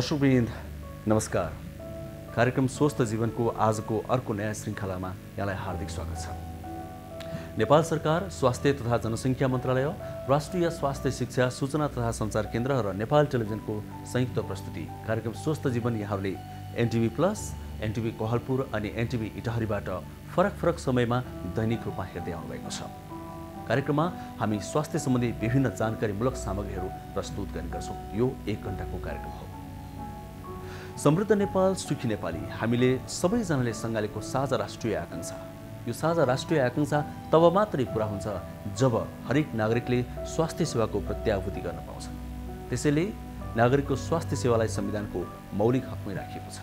दर्शकवृन्द नमस्कार। कार्यक्रम स्वस्थ जीवनको आजको अर्को नयाँ श्रृङ्खलामा यहाँलाई हार्दिक स्वागत छ। नेपाल सरकार, स्वास्थ्य तथा जनसङ्ख्या मन्त्रालय, राष्ट्रिय स्वास्थ्य शिक्षा सूचना तथा सञ्चार केन्द्र र नेपाल टेलिभिजनको संयुक्त प्रस्तुति कार्यक्रम स्वस्थ जीवन यहाँहरूले एनटिभी प्लस, एनटिभी कोहलपुर अनि एनटिभी इटहरीबाट फरक फरक समयमा दैनिक रूपमा हेर्दै आउनुभएको छ। कार्यक्रममा हामी स्वास्थ्य सम्बन्धी विभिन्न जानकारीमूलक सामग्रीहरू प्रस्तुत गर्ने गर्छौँ। यो 1 घण्टाको कार्यक्रम हो। समृद्ध नेपाल, सुखी नेपाली हामीले सबैजनाले सँगालेको साझा राष्ट्रिय आकांक्षा। यो साझा राष्ट्रिय आकांक्षा तब मात्रै पूरा हुन्छ जब हरेक नागरिकले स्वास्थ्य सेवाको प्रत्याभूति गर्न पाउँछ। त्यसैले नागरिकको स्वास्थ्य सेवालाई संविधानको मौलिक हकमै राखिएको छ।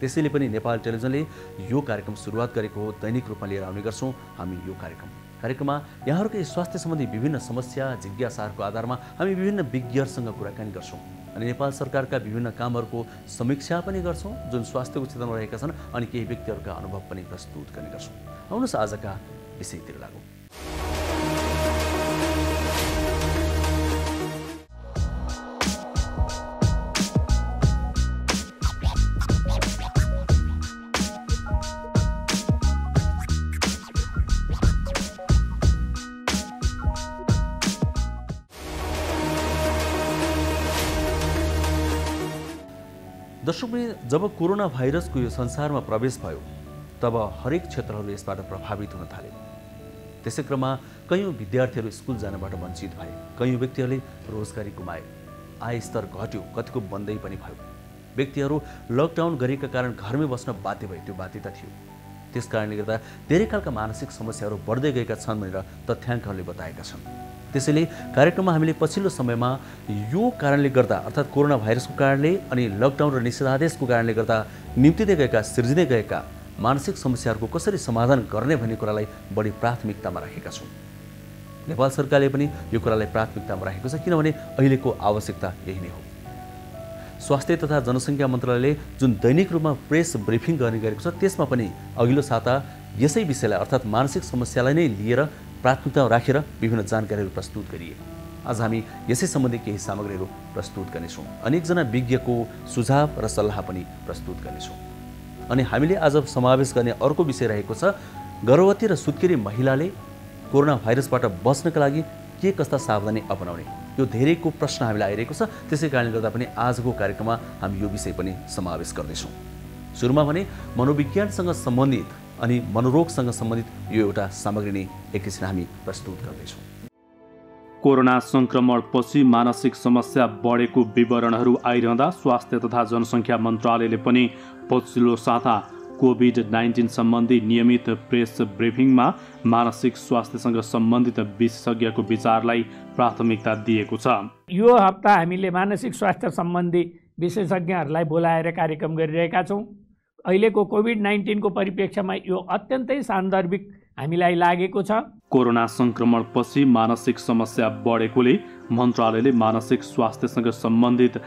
त्यसैले पनि नेपाल टेलिभिजनले यो कार्यक्रम सुरुवात गरेको हो। दैनिक रूपमा लिएर आउने गर्छौँ हामी यो कार्यक्रममा यहाँहरूकै स्वास्थ्य सम्बन्धी विभिन्न समस्या जिज्ञासाहरूको आधारमा हामी विभिन्न विज्ञहरूसँग कुराकानी गर्छौँ अनि नेपाल सरकारका विभिन्न कामहरूको समीक्षा पनि गर्छौँ जुन स्वास्थ्यको क्षेत्रमा रहेका छन् अनि केही व्यक्तिहरूका अनुभव पनि प्रस्तुत गर्ने गर्छौँ। आउनुहोस् आजका विषयतिर लागौँ। दर्शकवृन्द, जब कोरोना भाइरसको यो संसारमा प्रवेश भयो तब हरेक क्षेत्रहरू यसबाट प्रभावित हुन थाले। त्यसै क्रममा कयौँ विद्यार्थीहरू स्कुल जानबाट वञ्चित भए, कयौँ व्यक्तिहरूले रोजगारी गुमाए, आय स्तर घट्यो, कतिको बन्दै पनि भयो। व्यक्तिहरू लकडाउन गरेका कारण घरमै बस्न बाध्य भए, त्यो बाध्यता थियो। त्यस कारणले गर्दा धेरै खालका मानसिक समस्याहरू बढ्दै गएका छन् भनेर तथ्याङ्कहरूले बताएका छन्। त्यसैले कार्यक्रममा हामीले पछिल्लो समयमा यो कारणले गर्दा अर्थात् कोरोना भाइरसको कारणले अनि लकडाउन र निषेधादेशको कारणले गर्दा निम्तिँदै गएका, सिर्जिँदै गएका मानसिक समस्याहरूको कसरी समाधान गर्ने भन्ने कुरालाई बढी प्राथमिकतामा राखेका छौँ। नेपाल सरकारले पनि यो कुरालाई प्राथमिकतामा राखेको छ किनभने अहिलेको आवश्यकता यही नै हो। स्वास्थ्य तथा जनसङ्ख्या मन्त्रालयले जुन दैनिक रूपमा प्रेस ब्रिफिङ गर्ने गरेको छ त्यसमा पनि अघिल्लो साता यसै विषयलाई अर्थात् मानसिक समस्यालाई नै लिएर प्राथमिकता राखेर विभिन्न जानकारीहरू प्रस्तुत गरिए। आज हामी यसै सम्बन्धी केही सामग्रीहरू प्रस्तुत गर्नेछौँ। अनेकजना विज्ञको सुझाव र सल्लाह पनि प्रस्तुत गर्नेछौँ। अनि हामीले आज समावेश गर्ने अर्को विषय रहेको छ गर्भवती र सुत्केरी महिलाले कोरोना भाइरसबाट बच्नका लागि के कस्ता सावधानी अपनाउने। यो धेरैको प्रश्न हामीलाई आइरहेको छ। त्यसै कारणले गर्दा पनि आजको कार्यक्रममा हामी यो विषय पनि समावेश गर्दैछौँ। सुरुमा भने मनोविज्ञानसँग सम्बन्धित अनि मनोरोगसँग सम्बन्धित यो एउटा सामग्री नै एकैछिन हामी प्रस्तुत गर्दैछौँ। कोरोना संक्रमणपछि मानसिक समस्या बढेको विवरणहरू आइरहँदा स्वास्थ्य तथा जनसङ्ख्या मन्त्रालयले पनि पछिल्लो साता कोभिड-19 सम्बन्धी नियमित प्रेस ब्रिफिङमा मानसिक स्वास्थ्यसँग सम्बन्धित विशेषज्ञको विचारलाई प्राथमिकता दिएको छ। यो हप्ता हामीले मानसिक स्वास्थ्य सम्बन्धी विशेषज्ञहरूलाई बोलाएर कार्यक्रम गरिरहेका छौँ। अहिलेको कोभिड-19 को परिप्रेक्ष्यमा यो अत्यन्तै सान्दर्भिक हामीलाई लागेको छ। कोरोना संक्रमणपछि मानसिक समस्या बढेकोले मन्त्रालयले मानसिक स्वास्थ्यसँग सम्बन्धित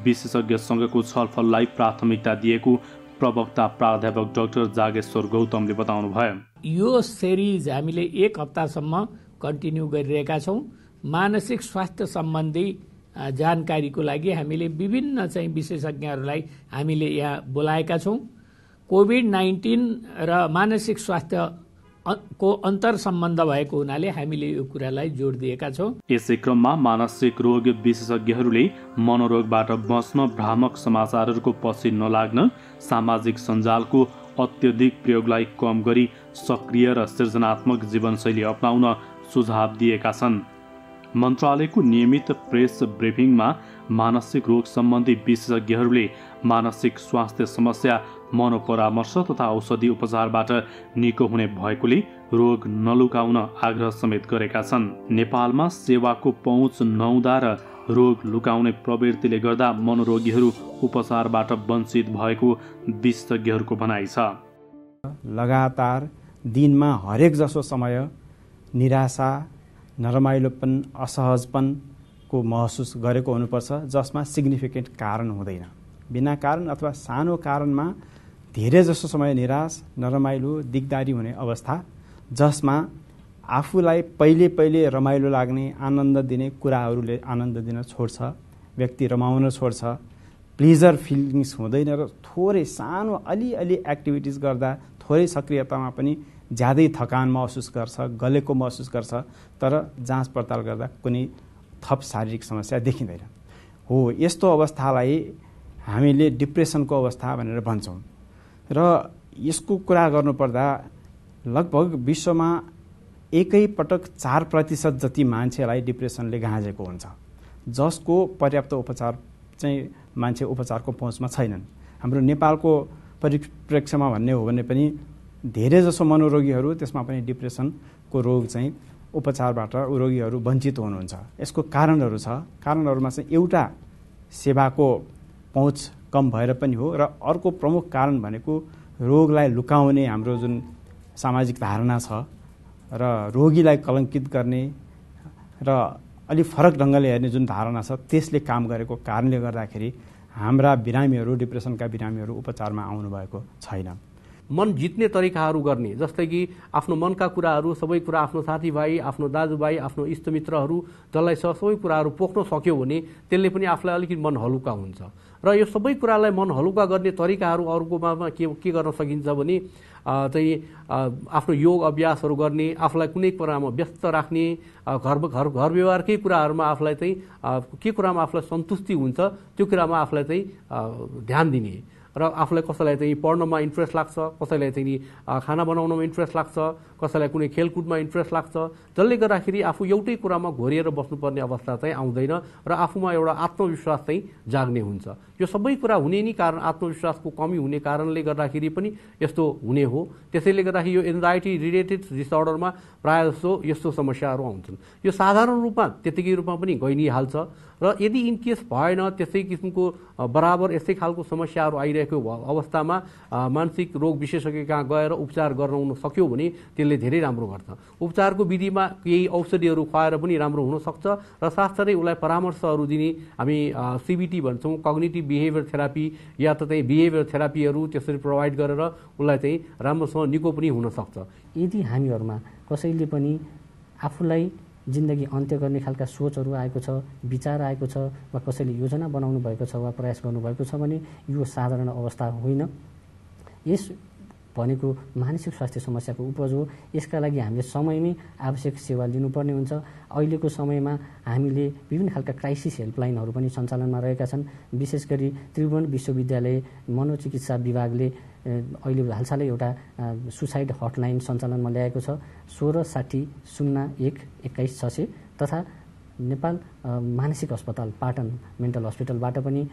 विशेषज्ञसँगको छलफललाई प्राथमिकता दिएको प्रवक्ता प्राध्यापक डाक्टर जागेश्वर गौतमले बताउनुभयो। यो सिरिज हामीले 1 हप्तासम्म कन्टिन्यू गरिरहेका छौँ। मानसिक स्वास्थ्य सम्बन्धी जानकारीको लागि हामीले विभिन्न चाहिँ विशेषज्ञहरूलाई हामीले यहाँ बोलाएका छौँ। कोभिड-19 र मानसिक स्वास्थ्य को अन्तर सम्बन्ध भएको हुनाले हामीले यो कुरालाई जोड दिएका छौँ। यसै क्रममा मानसिक रोग विशेषज्ञहरूले मनोरोगबाट बच्न, भ्रामक समाचारहरूको पछि नलाग्न, सामाजिक सञ्जालको अत्यधिक प्रयोगलाई कम गरी सक्रिय र सृजनात्मक जीवनशैली अपनाउन सुझाव दिएका छन्। मन्त्रालयको नियमित प्रेस ब्रिफिङमा मानसिक रोग सम्बन्धी विशेषज्ञहरूले मानसिक स्वास्थ्य समस्या मनोपरामर्श तथा औषधि उपचारबाट निको हुने भएकोले रोग नलुकाउन आग्रह समेत गरेका छन्। नेपालमा सेवाको पहुँच नहुँदा र रोग लुकाउने प्रवृत्तिले गर्दा मनोरोगीहरू उपचारबाट वञ्चित भएको विशेषज्ञहरूको भनाइ छ। लगातार दिनमा हरेक जसो समय निराशा, नरमाइलोपन, असहजपनको महसुस गरेको हुनुपर्छ जसमा सिग्निफिकेन्ट कारण हुँदैन। बिना कारण अथवा सानो कारणमा धेरै जसो समय निराश, नरमाइलो, दिगदारी हुने अवस्था जसमा आफूलाई पहिले रमाइलो लाग्ने, आनन्द दिने कुराहरूले आनन्द दिन छोड्छ, व्यक्ति रमाउन छोड्छ, प्लेजर फिलिङ्स हुँदैन र थोरै सानो अलिअलि एक्टिभिटिज गर्दा थोरै सक्रियतामा पनि ज्यादै थकान महसुस गर्छ, गलेको महसुस गर्छ, तर जाँच पडताल गर्दा कुनै थप शारीरिक समस्या देखिँदैन। हो, यस्तो अवस्थालाई हामीले डिप्रेसनको अवस्था भनेर भन्छौँ र यसको कुरा गर्नुपर्दा लगभग विश्वमा एकैपटक 4% जति मान्छेलाई डिप्रेसनले गाँजेको हुन्छ, जसको पर्याप्त उपचार चाहिँ मान्छे उपचारको पहुँचमा छैनन्। हाम्रो नेपालको परिप्रेक्ष्यमा भन्ने हो भने पनि धेरै जसो मनोरोगीहरू त्यसमा पनि डिप्रेसनको रोग चाहिँ उपचारबाट रोगीहरू वञ्चित हुनुहुन्छ। यसको कारणहरू छ। कारणहरूमा चाहिँ एउटा सेवाको पहुँच कम भएर पनि हो र अर्को प्रमुख कारण भनेको रोगलाई लुकाउने हाम्रो जुन सामाजिक धारणा छ र रोगीलाई कलङ्कित गर्ने र अलि फरक ढङ्गले हेर्ने जुन धारणा छ त्यसले काम गरेको कारणले गर्दाखेरि हाम्रा बिरामीहरू, डिप्रेसनका बिरामीहरू उपचारमा आउनुभएको छैन। मन जित्ने तरिकाहरू गर्ने, जस्तै कि आफ्नो मनका कुराहरू सबै कुरा आफ्नो साथीभाइ, आफ्नो दाजुभाइ, आफ्नो इष्टमित्रहरू जसलाई सबै कुराहरू पोख्न सक्यो भने त्यसले पनि आफूलाई अलिकति मन हलुका हुन्छ। र यो सबै कुरालाई मन हलुका गर्ने तरिकाहरू अरूकोमा के गर्न सकिन्छ भने चाहिँ आफ्नो योग अभ्यासहरू गर्ने, आफूलाई कुनै कुरामा व्यस्त राख्ने, घर व्यवहारकै कुराहरूमा आफूलाई चाहिँ के कुरामा आफूलाई सन्तुष्टि हुन्छ त्यो कुरामा आफूलाई चाहिँ ध्यान दिने र आफूलाई कसैलाई चाहिँ पढ्नमा इन्ट्रेस्ट लाग्छ, कसैलाई चाहिँ खाना बनाउनमा इन्ट्रेस्ट लाग्छ, कसैलाई कुनै खेलकुदमा इन्ट्रेस्ट लाग्छ, जसले गर्दाखेरि आफू एउटै कुरामा घोरिएर बस्नुपर्ने अवस्था चाहिँ आउँदैन र आफूमा एउटा आत्मविश्वास चाहिँ जाग्ने हुन्छ। यो सबै कुरा हुने नि कारण आत्मविश्वासको कमी हुने कारणले गर्दाखेरि पनि यस्तो हुने हो। त्यसैले गर्दाखेरि यो एन्जाइटी रिलेटेड डिसअर्डरमा प्रायः जस्तो यस्तो समस्याहरू आउँछन्। यो साधारण रूपमा त्यतिकै रूपमा पनि गइ नै हाल्छ र यदि इनकेस भएन त्यसै किसिमको बराबर यस्तै खालको समस्याहरू आइरहेको अवस्थामा मानसिक रोग विशेषज्ञ कहाँ गएर उपचार गराउन सक्यो भने त्यसले धेरै राम्रो गर्छ। उपचारको विधिमा केही औषधिहरू खुवाएर पनि राम्रो हुनसक्छ र साथसाथै उसलाई परामर्शहरू दिने हामी CBT भन्छौँ, कग्निटिभ बिहेभियर थेरापी या त चाहिँ बिहेभियर थेरापीहरू त्यसरी प्रोभाइड गरेर उसलाई चाहिँ राम्रोसँग निको पनि हुनसक्छ। यदि हामीहरूमा कसैले पनि आफूलाई जिन्दगी अन्त्य गर्ने खालका सोचहरू आएको छ, विचार आएको छ वा कसैले योजना बनाउनु भएको छ वा प्रयास गर्नुभएको छ भने यो साधारण अवस्था होइन। यस भनेको मानसिक स्वास्थ्य समस्याको उपज हो। यसका लागि हामीले समयमै आवश्यक सेवा लिनुपर्ने हुन्छ। अहिलेको समयमा हामीले विभिन्न खालका क्राइसिस हेल्पलाइनहरू पनि सञ्चालनमा रहेका छन्। विशेष गरी त्रिभुवन विश्वविद्यालय मनोचिकित्सा विभागले अहिले हालसालै एउटा सुसाइड हटलाइन सञ्चालनमा ल्याएको छ। 1660012166 तथा नेपाल मानसिक अस्पताल पाटन मेन्टल हस्पिटलबाट पनि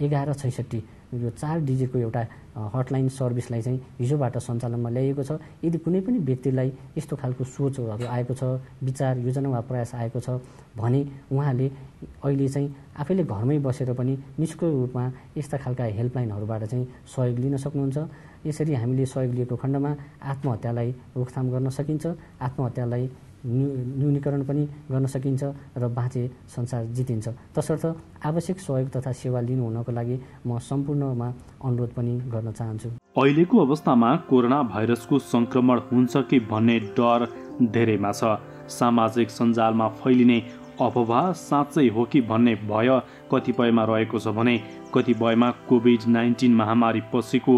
1166 यो 4 डिजिटको एउटा हटलाइन सर्भिसलाई चाहिँ हिजोबाट सञ्चालनमा ल्याइएको छ। यदि कुनै पनि व्यक्तिलाई यस्तो खालको सोचहरू आएको छ, विचार योजना वा प्रयास आएको छ भने उहाँले अहिले चाहिँ आफैले घरमै बसेर पनि निष्क्रिय रूपमा यस्ता खालका हेल्पलाइनहरूबाट चाहिँ सहयोग लिन सक्नुहुन्छ। यसरी हामीले सहयोग लिएको खण्डमा आत्महत्यालाई रोकथाम गर्न सकिन्छ, आत्महत्यालाई न्यूनीकरण पनि गर्न सकिन्छ र बाँचे संसार जितिन्छ। तसर्थ आवश्यक सहयोग तथा सेवा लिनु हुनको लागि म सम्पूर्णमा अनुरोध पनि गर्न चाहन्छु। अहिलेको अवस्थामा कोरोना भाइरसको संक्रमण हुन्छ कि भन्ने डर धेरैमा छ। सामाजिक सञ्जालमा फैलिने अफवाह साँच्चै हो कि भन्ने भय कतिपयमा रहेको छ भने कतिपयमा कोभिड-19 महामारी पछिको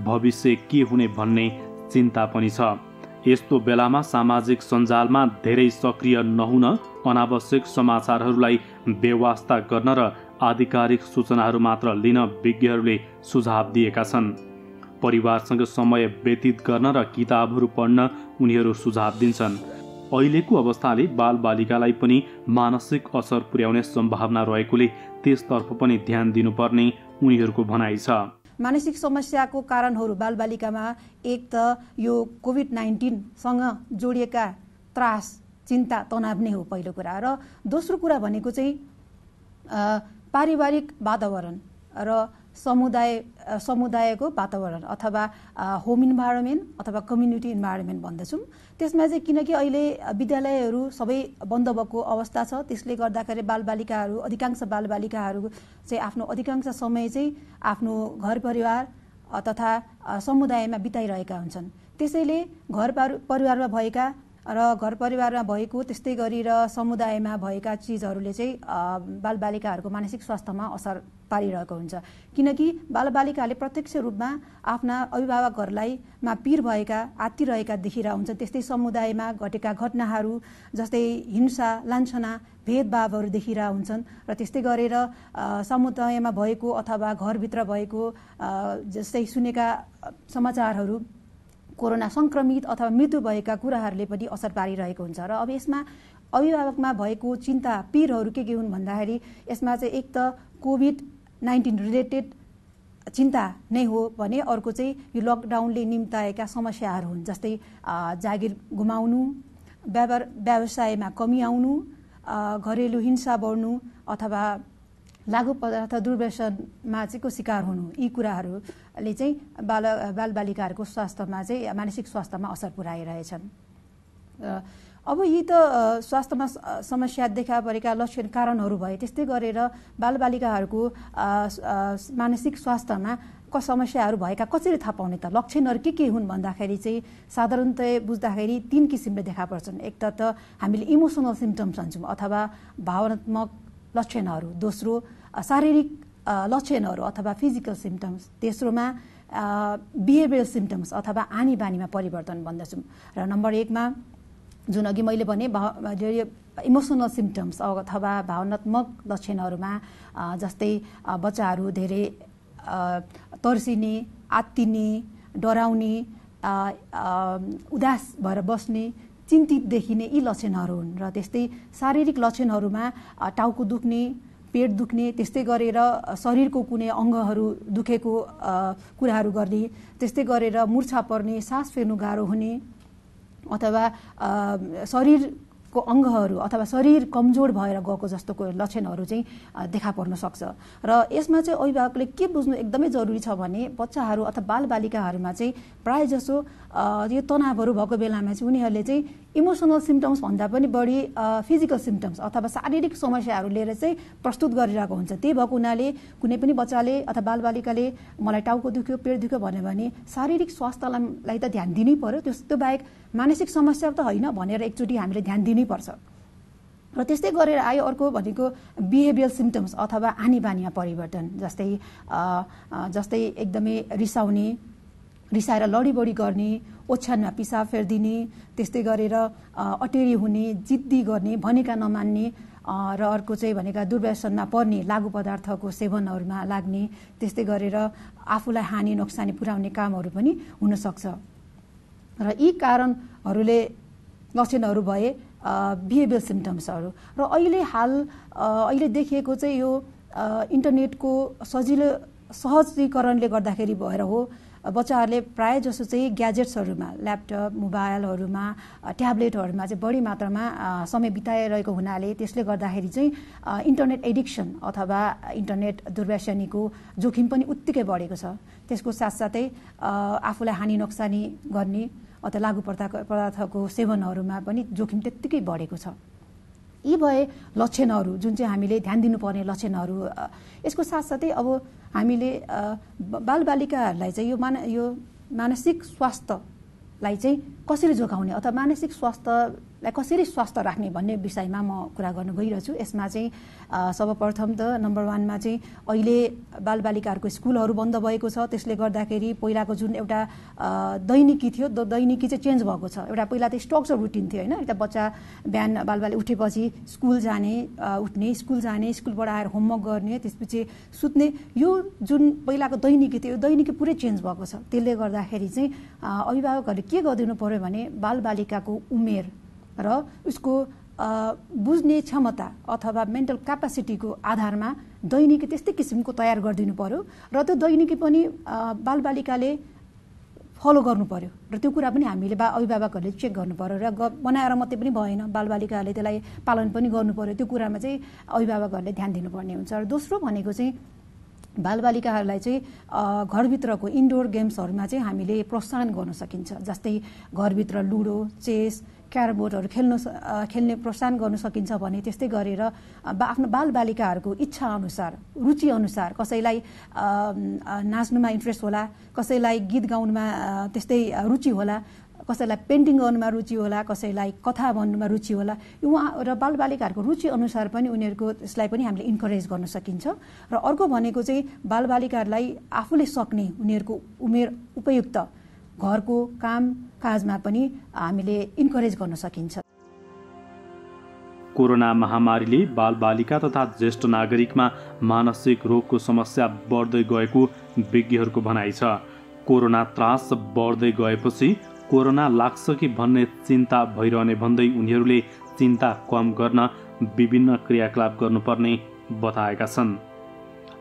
भविष्य के हुने भन्ने चिन्ता पनि छ। यस्तो बेलामा सामाजिक सञ्जालमा धेरै सक्रिय नहुन, अनावश्यक समाचारहरूलाई बेवास्ता गर्न र आधिकारिक सूचनाहरू मात्र लिन विज्ञहरूले सुझाव दिएका छन्। परिवारसँग समय व्यतीत गर्न र किताबहरू पढ्न उनीहरू सुझाव दिन्छन्। अहिलेको अवस्थाले बालबालिकालाई पनि मानसिक असर पुर्याउने सम्भावना रहेकोले त्यसतर्फ पनि ध्यान दिनुपर्ने उनीहरूको भनाइ छ। मानसिक समस्याको कारणहरू बालबालिकामा एक त यो कोभिड-19 सँग जोडिएका त्रास, चिन्ता, तनाव नै हो पहिलो कुरा। र दोस्रो कुरा भनेको चाहिँ पारिवारिक वातावरण र समुदायको वातावरण अथवा होम इन्भाइरोमेन्ट अथवा कम्युनिटी इन्भाइरोमेन्ट भन्दछौँ। त्यसमा चाहिँ किनकि अहिले विद्यालयहरू सबै बन्द भएको अवस्था छ, त्यसले गर्दाखेरि अधिकांश बालबालिकाहरू चाहिँ आफ्नो अधिकांश समय चाहिँ आफ्नो घर परिवार तथा समुदायमा बिताइरहेका हुन्छन्। त्यसैले घर परिवारमा भएको त्यस्तै गरी र समुदायमा भएका चिजहरूले चाहिँ बालबालिकाहरूको मानसिक स्वास्थ्यमा असर पारिरहेको हुन्छ, किनकि बालबालिकाहरूले प्रत्यक्ष रूपमा आफ्ना अभिभावकहरूलाई पीर भएका आत्तिरहेका देखिरहेका हुन्छन्। त्यस्तै समुदायमा घटेका घटनाहरू जस्तै हिंसा लान्छना भेदभावहरू देखिरहेका हुन्छन् र त्यस्तै गरेर समुदायमा भएको अथवा घरभित्र भएको जस्तै सुनेका समाचारहरू कोरोना संक्रमित अथवा मृत्यु भएका कुराहरूले पनि असर पारिरहेको हुन्छ। र अब यसमा अभिभावकमा भएको चिन्ता पीरहरू के हुन् भन्दाखेरि यसमा चाहिँ एक त कोभिड-19 रिलेटेड चिन्ता नै हो भने अर्को चाहिँ यो लकडाउनले निम्ताएका समस्याहरू हुन्, जस्तै जागिर गुमाउनु, व्यवसायमा कमी आउनु, घरेलु हिंसा बढ्नु अथवा लागु पदार्थ दुर्व्यसनमा चाहिँ को शिकार हुनु, यी कुराहरूले चाहिँ बालबालिकाहरूको स्वास्थ्यमा चाहिँ मानसिक स्वास्थ्यमा असर पुर्याइरहेछन्। अब यी त स्वास्थ्यमा समस्या देखा परेका लक्षण कारणहरू भए, त्यस्तै गरेर बालबालिकाहरूको मानसिक स्वास्थ्यमा समस्याहरू भएका कसरी थाहा पाउने त, लक्षणहरू के हुन् भन्दाखेरि चाहिँ साधारणतया बुझ्दाखेरि 3 किसिमले देखा पर्छन्। एक त हामीले इमोसनल सिम्पटम्स भन्छौँ अथवा भावनात्मक लक्षणहरू, दोस्रो शारीरिक लक्षणहरू अथवा फिजिकल सिम्पटम्स, तेस्रोमा बिहेभियरल सिम्पटम्स अथवा आनी बानीमा परिवर्तन भन्दछौँ। र नम्बर 1 मा जुन अघि मैले भने इमोसनल सिम्पटम्स अथवा भावनात्मक लक्षणहरूमा जस्तै बच्चाहरू धेरै तर्सिने, आत्तिने, डराउने, उदास भएर बस्ने, चिन्तित देखिने यी लक्षणहरू हुन्। र त्यस्तै शारीरिक लक्षणहरूमा टाउको दुख्ने, पेट दुख्ने, त्यस्तै गरेर शरीरको कुनै अङ्गहरू दुखेको कुराहरू गर्ने, त्यस्तै गरेर मुर्छा पर्ने, सास फेर्नु गाह्रो हुने अथवा शरीरको अङ्गहरू अथवा शरीर कमजोर भएर गएको जस्तोको लक्षणहरू चाहिँ देखा पर्न सक्छ। र यसमा चाहिँ अभिभावकले के बुझ्नु एकदमै जरुरी छ भने बच्चाहरू अथवा बालबालिकाहरूमा चाहिँ प्रायः जसो यो तनावहरू भएको बेलामा चाहिँ उनीहरूले चाहिँ इमोसनल सिम्पटम्स भन्दा पनि बढी फिजिकल सिम्पटम्स अथवा शारीरिक समस्याहरू लिएर चाहिँ प्रस्तुत गरिरहेको हुन्छ। त्यही भएको हुनाले कुनै पनि बच्चाले अथवा बालबालिकाले मलाई टाउको दुख्यो, पेट दुख्यो भन्यो भने शारीरिक स्वास्थ्यलाई त ध्यान दिनै पर्यो, त्यो बाहेक मानसिक समस्या त होइन भनेर एकचोटि हामीले ध्यान दिनै पर्छ। र त्यस्तै गरेर आयो अर्को भनेको बिहेभियरल सिम्पटम्स अथवा आनी बानीमा परिवर्तन, जस्तै एकदमै रिसाएर लडीबडी गर्ने, ओछ्यानमा पिसाब फेर्दिने, त्यस्तै गरेर अटेरी हुने, जिद्दी गर्ने, भनेका नमान्ने, र अर्को चाहिँ भनेका दुर्व्यसनमा पर्ने, लागु पदार्थको सेवनहरूमा लाग्ने, त्यस्तै गरेर आफूलाई हानि नोक्सानी पुर्याउने कामहरू पनि हुनसक्छ। र यी कारणहरूले लक्षणहरू भए बिहेभियर सिम्पटम्सहरू। र अहिले देखिएको चाहिँ यो इन्टरनेटको सहजीकरणले गर्दाखेरि भएर हो बच्चाहरूले प्रायः जसो चाहिँ ग्याजेट्सहरूमा, ल्यापटप, मोबाइलहरूमा, ट्याब्लेटहरूमा चाहिँ बढी मात्रामा समय बिताइरहेको हुनाले त्यसले गर्दाखेरि चाहिँ इन्टरनेट एडिक्सन अथवा इन्टरनेट दुर्व्यसनीको जोखिम पनि उत्तिकै बढेको छ। त्यसको साथसाथै आफूलाई हानि नोक्सानी गर्ने अथवा लागु पदार्थको सेवनहरूमा पनि जोखिम त्यत्तिकै बढेको छ। यी भए लक्षणहरू जुन चाहिँ हामीले ध्यान दिनुपर्ने लक्षणहरू। यसको साथसाथै अब हामीले बालबालिकाहरूलाई चाहिँ यो मानसिक स्वास्थ्यलाई चाहिँ कसरी जोगाउने अथवा मानसिक स्वास्थ्यलाई कसरी स्वस्थ राख्ने भन्ने विषयमा म कुरा गर्न गइरहेछु। यसमा चाहिँ सर्वप्रथम त नम्बर 1 मा चाहिँ अहिले बालबालिकाहरूको स्कुलहरू बन्द भएको छ। त्यसले गर्दाखेरि पहिलाको जुन एउटा दैनिकी थियो दैनिकी चाहिँ चेन्ज भएको छ। एउटा पहिला त स्ट्रक्चर रुटिन थियो होइन, एउटा बच्चा बिहान बालबालिका उठेपछि स्कुल जाने, स्कुल जाने, स्कुलबाट आएर होमवर्क गर्ने, त्यसपछि सुत्ने, यो जुन पहिलाको दैनिकी थियो यो दैनिकी पुरै चेन्ज भएको छ। त्यसले गर्दाखेरि चाहिँ अभिभावकहरूले के गरिदिनु पर्यो भने बालबालिकाको उमेर र उसको बुझ्ने क्षमता अथवा मेन्टल क्यापासिटीको आधारमा दैनिकी त्यस्तै किसिमको तयार गरिदिनु पर्यो र त्यो दैनिकी पनि बालबालिकाले फलो गर्नु पर्यो र त्यो कुरा पनि हामीले अभिभावकहरूले चेक गर्नु पर्यो र बनाएर मात्रै पनि भएन, बालबालिकाहरूले त्यसलाई पालन पनि गर्नु पर्यो। त्यो कुरामा चाहिँ अभिभावकहरूले ध्यान दिनुपर्ने हुन्छ। र दोस्रो भनेको चाहिँ बालबालिकाहरूलाई चाहिँ घरभित्रको इन्डोर गेम्सहरूमा चाहिँ हामीले प्रोत्साहन गर्न सकिन्छ। जस्तै घरभित्र लुडो, चेस, क्यारम बोर्डहरू खेल्ने प्रोत्साहन गर्न सकिन्छ भने त्यस्तै गरेर आफ्नो बालबालिकाहरूको इच्छा अनुसार, रुचि अनुसार, कसैलाई नाच्नुमा इन्ट्रेस्ट होला, कसैलाई गीत गाउनुमा त्यस्तै रुचि होला, कसैलाई पेन्टिङ गर्नुमा रुचि होला, कसैलाई कथा भन्नुमा रुचि होला। उहाँ र बालबालिकाहरूको रुचि अनुसार पनि उनीहरूको त्यसलाई पनि हामीले इन्करेज गर्न सकिन्छ। र अर्को भनेको चाहिँ बालबालिकाहरूलाई आफूले सक्ने उनीहरूको उमेर उपयुक्त घरको काम काजमा पनि हामीले इन्करेज गर्न सकिन्छ। कोरोना महामारीले बालबालिका तथा ज्येष्ठ नागरिकमा मानसिक रोगको समस्या बढ्दै गएको विज्ञहरूको भनाइ छ। कोरोना त्रास बढ्दै गएपछि कोरोना लाग्छ कि भन्ने चिन्ता भइरहने भन्दै उनीहरूले चिन्ता कम गर्न विभिन्न क्रियाकलाप गर्नुपर्ने बताएका छन्।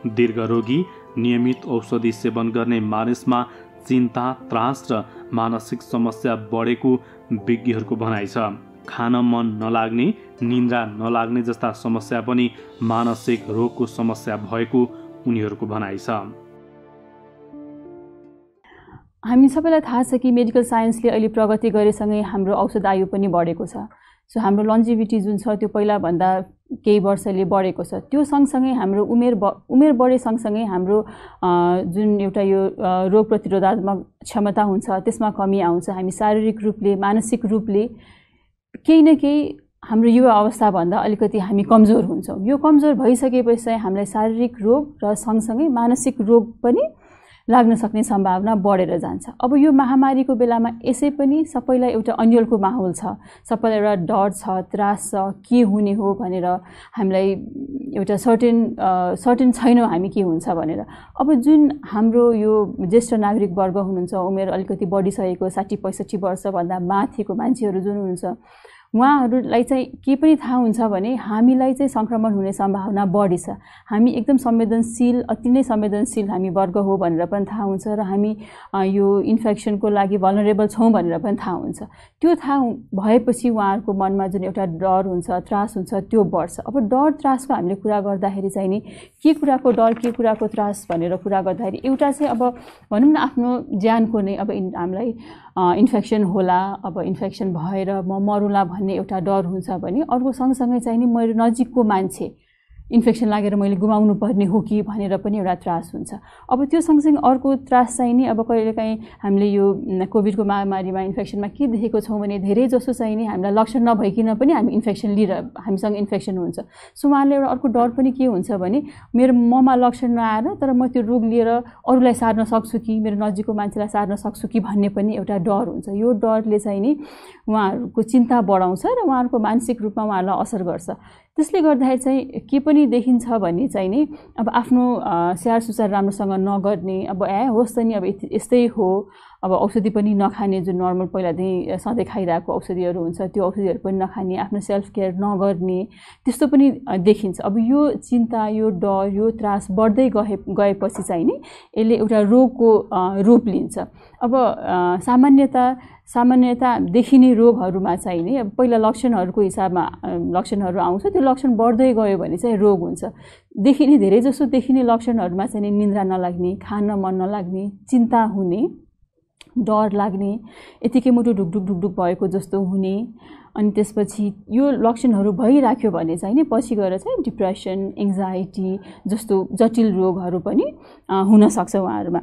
दीर्घरोगी नियमित औषधि सेवन गर्ने मानिसमा चिन्ता, त्रास र मानसिक समस्या बढेको विज्ञहरूको भनाइ छ। खान मन नलाग्ने, निन्द्रा नलाग्ने जस्ता समस्या पनि मानसिक रोगको समस्या भएको उनीहरूको भनाइ छ। हामी सबैलाई थाहा छ कि मेडिकल साइन्सले अहिले प्रगति गरेसँगै हाम्रो औषध आयु पनि बढेको छ। सो हाम्रो लन्जिभिटी जुन छ त्यो पहिलाभन्दा केही वर्षले बढेको छ। त्यो सँगसँगै हाम्रो उमेर बढे सँगसँगै हाम्रो जुन एउटा यो रोग प्रतिरोधात्मक क्षमता हुन्छ त्यसमा कमी आउँछ। हामी शारीरिक रूपले, मानसिक रूपले केही न केही हाम्रो युवा अवस्थाभन्दा अलिकति हामी कमजोर हुन्छौँ। यो कमजोर भइसकेपछि चाहिँ हामीलाई शारीरिक रोग र सँगसँगै मानसिक रोग पनि लाग्न सक्ने सम्भावना बढेर जान्छ। अब यो महामारीको बेलामा यसै पनि सबैलाई एउटा अन्यलको माहौल छ, सबैलाई एउटा डर छ, त्रास छ, के हुने हो भनेर हामीलाई एउटा सर्टेन छैनौँ हामी के हुन्छ भनेर। अब जुन हाम्रो यो ज्येष्ठ नागरिक वर्ग हुनुहुन्छ, उमेर अलिकति बढिसकेको 60-65 वर्षभन्दा माथिको मान्छेहरू जुन हुनुहुन्छ, उहाँहरूलाई चाहिँ के पनि थाहा हुन्छ भने हामीलाई चाहिँ सङ्क्रमण हुने सम्भावना बढी छ। हामी एकदम संवेदनशील, अति नै संवेदनशील हामी वर्ग हो भनेर पनि थाहा हुन्छ र हामी यो इन्फेक्सनको लागि भलनरेबल छौँ भनेर पनि थाहा हुन्छ। त्यो थाहा भएपछि उहाँहरूको मनमा जुन एउटा डर हुन्छ, त्रास हुन्छ, त्यो बढ्छ। अब डर त्रासको हामीले कुरा गर्दाखेरि चाहिँ नि के कुराको डर, के कुराको त्रास भनेर कुरा गर्दाखेरि एउटा चाहिँ अब भनौँ न आफ्नो ज्यानको नै अब हामीलाई इन्फेक्सन होला, अब इन्फेक्सन भएर म मरुला भन्ने एउटा डर हुन्छ भने अर्को सँगसँगै चाहिँ नि मेरो नजिकको मान्छे इन्फेक्सन लागेर मैले गुमाउनु पर्ने हो कि भनेर पनि एउटा त्रास हुन्छ। अब त्यो सँगसँगै अर्को त्रास चाहिँ नि अब कहिलेकाहीँ हामीले यो कोभिडको महामारीमा इन्फेक्सनमा के देखेको छौँ भने धेरै जसो चाहिँ नि हामीलाई लक्षण नभइकन पनि हामी इन्फेक्सन लिएर हामीसँग इन्फेक्सन हुन्छ। सो उहाँले एउटा अर्को डर पनि के हुन्छ भने मेरो ममा लक्षण नआएर तर म त्यो रोग लिएर अरूलाई सार्न सक्छु कि, मेरो नजिकको मान्छेलाई सार्न सक्छु कि भन्ने पनि एउटा डर हुन्छ। यो डरले चाहिँ नि उहाँहरूको चिन्ता बढाउँछ र उहाँहरूको मानसिक रूपमा उहाँहरूलाई असर गर्छ। त्यसले गर्दाखेरि चाहिँ के पनि देखिन्छ भने चाहिँ नि अब आफ्नो स्याहार सुसार राम्रोसँग नगर्ने, अब होस् त नि अब यस्तै हो, अब औषधि पनि नखाने, जुन नर्मल पहिलादेखि सधैँ खाइरहेको औषधिहरू हुन्छ त्यो औषधिहरू पनि नखाने, आफ्नो सेल्फ केयर नगर्ने, त्यस्तो पनि देखिन्छ। अब यो चिन्ता, यो डर, यो त्रास बढ्दै गएपछि चाहिँ नि यसले एउटा रोगको रूप लिन्छ। अब सामान्यता देखिने रोगहरूमा चाहिँ नि अब पहिला लक्षणहरूको हिसाबमा लक्षणहरू आउँछ, त्यो लक्षण बढ्दै गयो भने चाहिँ रोग हुन्छ। धेरै जसो देखिने लक्षणहरूमा चाहिँ निन्द्रा नलाग्ने, खान मन नलाग्ने, चिन्ता हुने, डर लाग्ने, यतिकै मुटु ढुकढुक भएको जस्तो हुने, अनि त्यसपछि यो लक्षणहरू भइराख्यो भने चाहिँ नि पछि गएर चाहिँ डिप्रेसन, एङ्जाइटी जस्तो जटिल रोगहरू पनि हुन सक्छ उहाँहरूमा।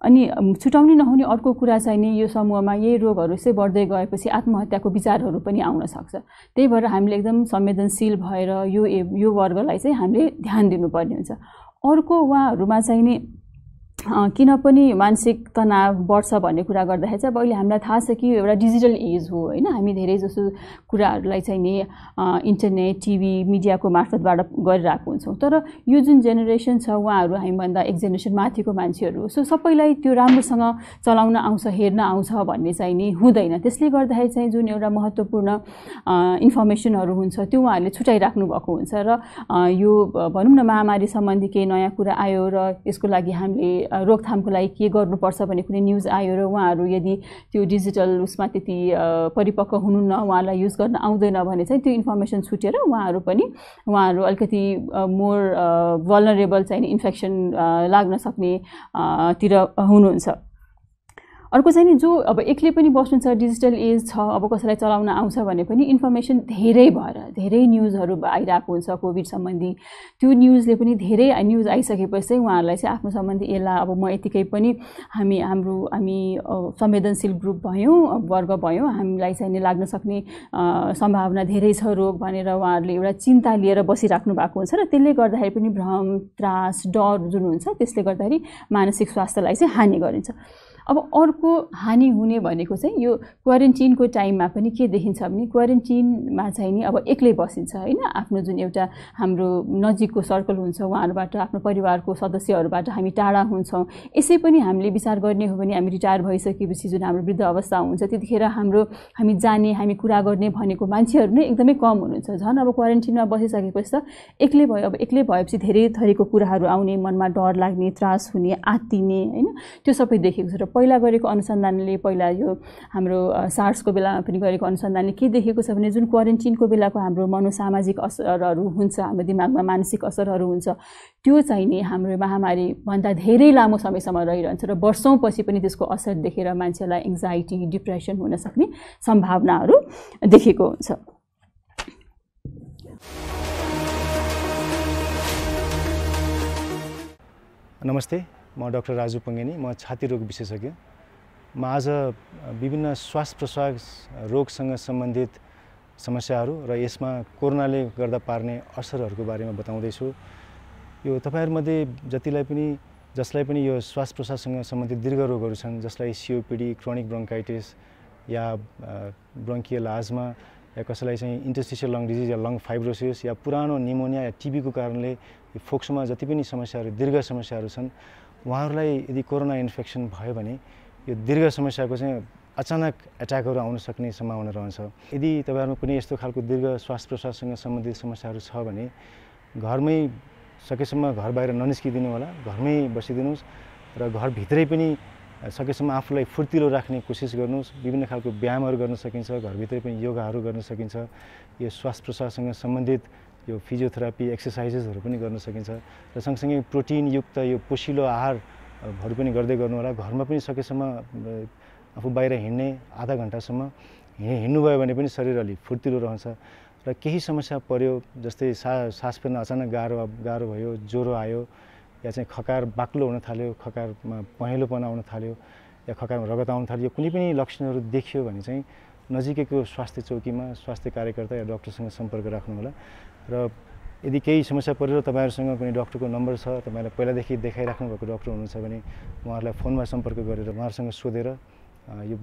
अनि छुटाउनै नहुने अर्को कुरा चाहिँ नि यो समूहमा यही रोगहरू चाहिँ बढ्दै गएपछि आत्महत्याको विचारहरू पनि आउन सक्छ। त्यही भएर हामीले एकदम संवेदनशील भएर यो वर्गलाई चाहिँ हामीले ध्यान दिनुपर्ने हुन्छ। अर्को उहाँहरूमा चाहिँ नि किन पनि मानसिक तनाव बढ्छ भन्ने कुरा गर्दाखेरि चाहिँ अब अहिले हामीलाई थाहा छ कि एउटा डिजिटल एज हो होइन। हामी धेरै जसो कुराहरूलाई चाहिँ नि इन्टरनेट, टिभी, मिडियाको मार्फतबाट गरिरहेको हुन्छौँ। तर यो जुन जेनेरेसन छ उहाँहरू हामीभन्दा एक जेनेरेसन माथिको मान्छेहरू, सो सबैलाई त्यो राम्रोसँग चलाउन आउँछ, हेर्न आउँछ भन्ने चाहिँ नि हुँदैन। त्यसले गर्दाखेरि चाहिँ जुन एउटा महत्त्वपूर्ण इन्फर्मेसनहरू हुन्छ त्यो उहाँहरूले छुटाइराख्नु भएको हुन्छ र यो भनौँ न महामारी सम्बन्धी केही नयाँ कुरा आयो र यसको लागि हामीले रोकथामको लागि के गर्नुपर्छ भन्ने कुनै न्युज आयो र उहाँहरू यदि त्यो डिजिटल उसमा त्यति परिपक्व हुनुहुन्न, उहाँलाई युज गर्न आउँदैन भने चाहिँ त्यो इन्फर्मेसन छुटेर उहाँहरू अलिकति मोर भल्नरेबल चाहिँ इन्फेक्सन लाग्न सक्ने तिर हुनुहुन्छ। अर्को चाहिँ नि जो अब एक्लै पनि बस्नुहुन्छ, डिजिटल एज छ, अब कसैलाई चलाउन आउँछ भने पनि इन्फर्मेसन धेरै भएर धेरै न्युजहरू आइरहेको हुन्छ कोभिड सम्बन्धी। त्यो न्युजले पनि धेरै न्युज आइसकेपछि चाहिँ उहाँहरूलाई चाहिँ आफ्नो सम्बन्धी यसलाई अब म यतिकै पनि हामी संवेदनशील ग्रुप भयौँ, वर्ग भयौँ, हामीलाई चाहिँ नि लाग्न सक्ने सम्भावना धेरै छ रोग भनेर उहाँहरूले एउटा चिन्ता लिएर बसिराख्नु भएको हुन्छ र त्यसले गर्दाखेरि पनि भ्रम, त्रास, डर जुन हुन्छ त्यसले गर्दाखेरि मानसिक स्वास्थ्यलाई चाहिँ हानि गरिन्छ। अब अर्को हानि हुने भनेको चाहिँ यो क्वारेन्टिनको टाइममा पनि के देखिन्छ भने क्वारेन्टिनमा चाहिँ नि अब एक्लै बसिन्छ होइन, आफ्नो जुन एउटा हाम्रो नजिकको सर्कल हुन्छ उहाँहरूबाट, आफ्नो परिवारको सदस्यहरूबाट हामी टाढा हुन्छौँ। यसै पनि हामीले विचार गर्ने हो भने हामी रिटायर भइसकेपछि जुन हाम्रो वृद्ध अवस्था हुन्छ त्यतिखेर हामी जाने, हामी कुरा गर्ने भनेको मान्छेहरू नै एकदमै कम हुनुहुन्छ। झन् अब क्वारेन्टिनमा बसिसकेपछि त एक्लै भयो, अब एक्लै भएपछि धेरै थरीको कुराहरू आउने, मनमा डर लाग्ने, त्रास हुने, आत्तिने होइन, त्यो सबै देखेको छ। र पहिला गरेको अनुसन्धानले, पहिला यो हाम्रो सार्सको बेलामा पनि गरेको अनुसन्धानले के देखेको छ भने जुन क्वारेन्टिनको बेलाको हाम्रो मनोसामाजिक असरहरू हुन्छ, हाम्रो दिमागमा मानसिक असरहरू हुन्छ, त्यो चाहिँ नि हाम्रो महामारीभन्दा धेरै लामो समयसम्म रहिरहन्छ र वर्षौँपछि पनि त्यसको असर देखेर मान्छेलाई एङ्जाइटी, डिप्रेसन हुन सक्ने सम्भावनाहरू देखेको हुन्छ। नमस्ते, म डाक्टर राजु पङ्गेनी, म छाती रोग विशेषज्ञ। म आज विभिन्न श्वास प्रश्वास रोगसँग सम्बन्धित समस्याहरू र यसमा कोरोनाले गर्दा पार्ने असरहरूको बारेमा बताउँदैछु। यो तपाईहरुमध्ये जसलाई पनि यो श्वास प्रश्वाससँग सम्बन्धित दीर्घ रोगहरू छन्, जसलाई COPD, क्रोनिक ब्रोन्काइटिस या ब्रोन्कियल आजमा, या कसैलाई चाहिँ इन्टरस्टिशियल लङ डिजिज या लङ फाइब्रोसिस या पुरानो निमोनिया या टिबीको कारणले यो फोक्सोमा जति पनि समस्याहरू, दीर्घ समस्याहरू छन्, उहाँहरूलाई यदि कोरोना इन्फेक्सन भयो भने यो दीर्घ समस्याको चाहिँ अचानक एट्याकहरू आउन सक्ने सम्भावना रहन्छ। यदि तपाईहरुमा कुनै यस्तो खालको दीर्घ श्वास प्रश्वाससँग सम्बन्धित समस्याहरू छ भने घरमै सकेसम्म घर बाहिर ननिस्किदिनु होला, घरमै बसिदिनुस् र घरभित्रै पनि सकेसम्म आफूलाई फुर्तिलो राख्ने कोसिस गर्नुस्। विभिन्न खालको व्यायामहरू गर्न सकिन्छ, घरभित्रै पनि योगाहरू गर्न सकिन्छ। यो श्वास प्रश्वाससँग सम्बन्धित यो फिजियोथेरापी एक्सर्साइजेसहरू पनि गर्न सकिन्छ र सँगसँगै प्रोटिनयुक्त यो पोषिलो आहारहरू पनि गर्दै गर्नु होला। घरमा पनि सकेसम्म आफू बाहिर हिँड्ने आधा घन्टासम्म हिँड्नुभयो भने पनि शरीर अलि फुर्तिलो रहन्छ। र केही समस्या पर्यो, जस्तै सास फेर्न अचानक गाह्रो भयो, ज्वरो आयो, या चाहिँ खकार बाक्लो हुन थाल्यो, खकारमा पहेँलोपना आउन थाल्यो, या खकारमा रगत आउन थाल्यो, कुनै पनि लक्षणहरू देखियो भने चाहिँ नजिकैको स्वास्थ्य चौकीमा स्वास्थ्य कार्यकर्ता या डाक्टरसँग सम्पर्क राख्नु होला। र यदि केही समस्या परेर तपाईहरुसँग कुनै डाक्टरको नम्बर छ, तपाईलाई पहिलादेखि देखाइराख्नु भएको डाक्टर हुनुहुन्छ भने उहाँहरूलाई फोनमा सम्पर्क गरेर उहाँहरूसँग सोधेर यो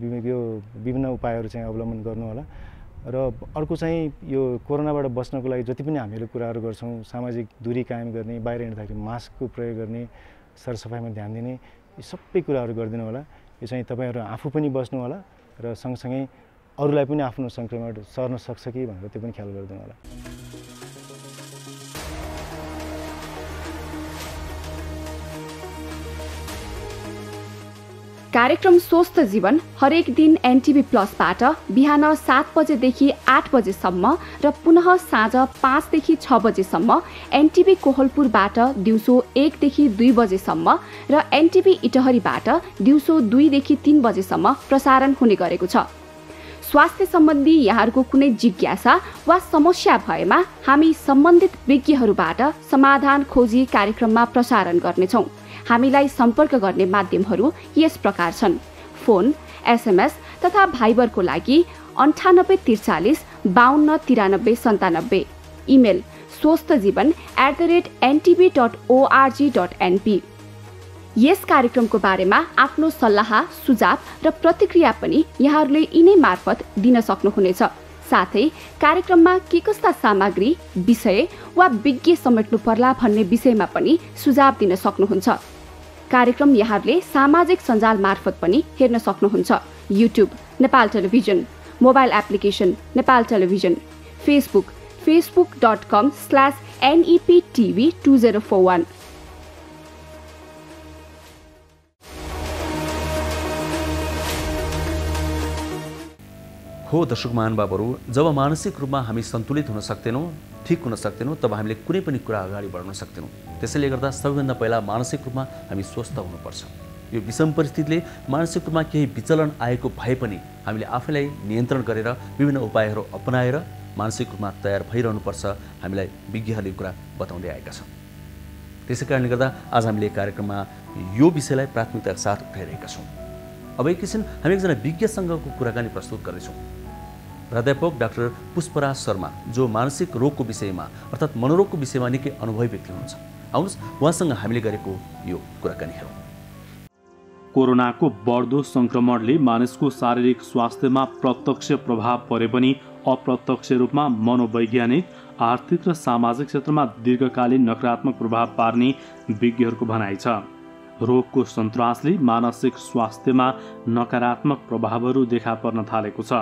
विभिन्न उपायहरू चाहिँ अवलम्बन गर्नु होला। र अर्को चाहिँ यो कोरोनाबाट बच्नको लागि जति पनि हामीले कुराहरू गर्छौँ, सामाजिक दूरी कायम गर्ने, बाहिर हिँड्दाखेरि मास्कको प्रयोग गर्ने, सरसफाइमा ध्यान दिने, यी सबै कुराहरू गरिदिनु होला। यो चाहिँ तपाईहरु आफू पनि बस्नु होला र सँगसँगै अरूलाई पनि आफ्नो संक्रमण सर्न सक्छ कि भनेर त्यो पनि ख्याल गरिदिनु होला। कार्यक्रम स्वस्थ जीवन हरेक दिन एनटिभी प्लसबाट बिहान 7 बजेदेखि 8 बजेसम्म र पुनः साँझ 5 देखि 6 बजेसम्म, एनटिभी कोहलपुरबाट दिउँसो 1 देखि 2 बजेसम्म र एनटिभी इटहरीबाट दिउँसो 2 देखि 3 बजेसम्म प्रसारण हुने गरेको छ। स्वास्थ्य सम्बन्धी यहाँहरूको कुनै जिज्ञासा वा समस्या भएमा हामी सम्बन्धित विज्ञहरूबाट समाधान खोजी कार्यक्रममा प्रसारण गर्नेछौँ। हामीलाई सम्पर्क गर्ने माध्यमहरू यस प्रकार छन्: फोन, SMS तथा भाइबरको लागि 9843 52 93 97, इमेल swasthjivan@ntv.org.np। यस कार्यक्रमको बारेमा आफ्नो सल्लाह, सुझाव र प्रतिक्रिया पनि यहाँहरूले यिनै मार्फत दिन सक्नुहुनेछ। साथै कार्यक्रममा के कस्ता सामग्री, विषय वा विज्ञ समेट्नु पर्ला भन्ने विषयमा पनि सुझाव दिन सक्नुहुन्छ। कार्यक्रम यहाँहरूले सामाजिक सञ्जाल मार्फत पनि हेर्न सक्नुहुन्छ। YouTube Nepal television, mobile application Nepal television, Facebook facebook.com/neptv2041। हो दर्शक महानुभावहरू, जब मानसिक रूपमा हामी सन्तुलित हुन सक्दैनौँ, ठिक हुन सक्दैनौँ, तब हामीले कुनै पनि कुरा अगाडि बढ्न सक्दैनौँ। त्यसैले गर्दा सबैभन्दा पहिला मानसिक रूपमा हामी स्वस्थ हुनुपर्छ। यो विषम परिस्थितिले मानसिक रूपमा केही विचलन आएको भए पनि हामीले आफैलाई नियन्त्रण गरेर विभिन्न उपायहरू अपनाएर मानसिक रूपमा तयार भइरहनुपर्छ हामीलाई विज्ञहरूले कुरा बताउँदै आएका छन्। त्यसै कारणले गर्दा आज हामीले कार्यक्रममा यो विषयलाई प्राथमिकताका साथ उठाइरहेका छौँ। अब एकैछिन हामी एकजना विज्ञसँगको कुराकानी प्रस्तुत गर्दैछौँ। प्राध्यापक डाक्टर पुष्पराज शर्मा जो मानसिक रोगको विषयमा अर्थात् मनोरोगको विषयमा निकै अनुभवी व्यक्ति हुनुहुन्छ। आउनुहोस् उहाँसँग हामीले गरेको यो कुराकानी हेरौँ। कोरोनाको बढ्दो सङ्क्रमणले मानिसको शारीरिक स्वास्थ्यमा प्रत्यक्ष प्रभाव परे पनि अप्रत्यक्ष रूपमा मनोवैज्ञानिक, आर्थिक र सामाजिक क्षेत्रमा दीर्घकालीन नकारात्मक प्रभाव पार्ने विज्ञहरूको भनाइ छ। रोगको सन्तासले मानसिक स्वास्थ्यमा नकारात्मक प्रभावहरू देखा पर्न थालेको छ।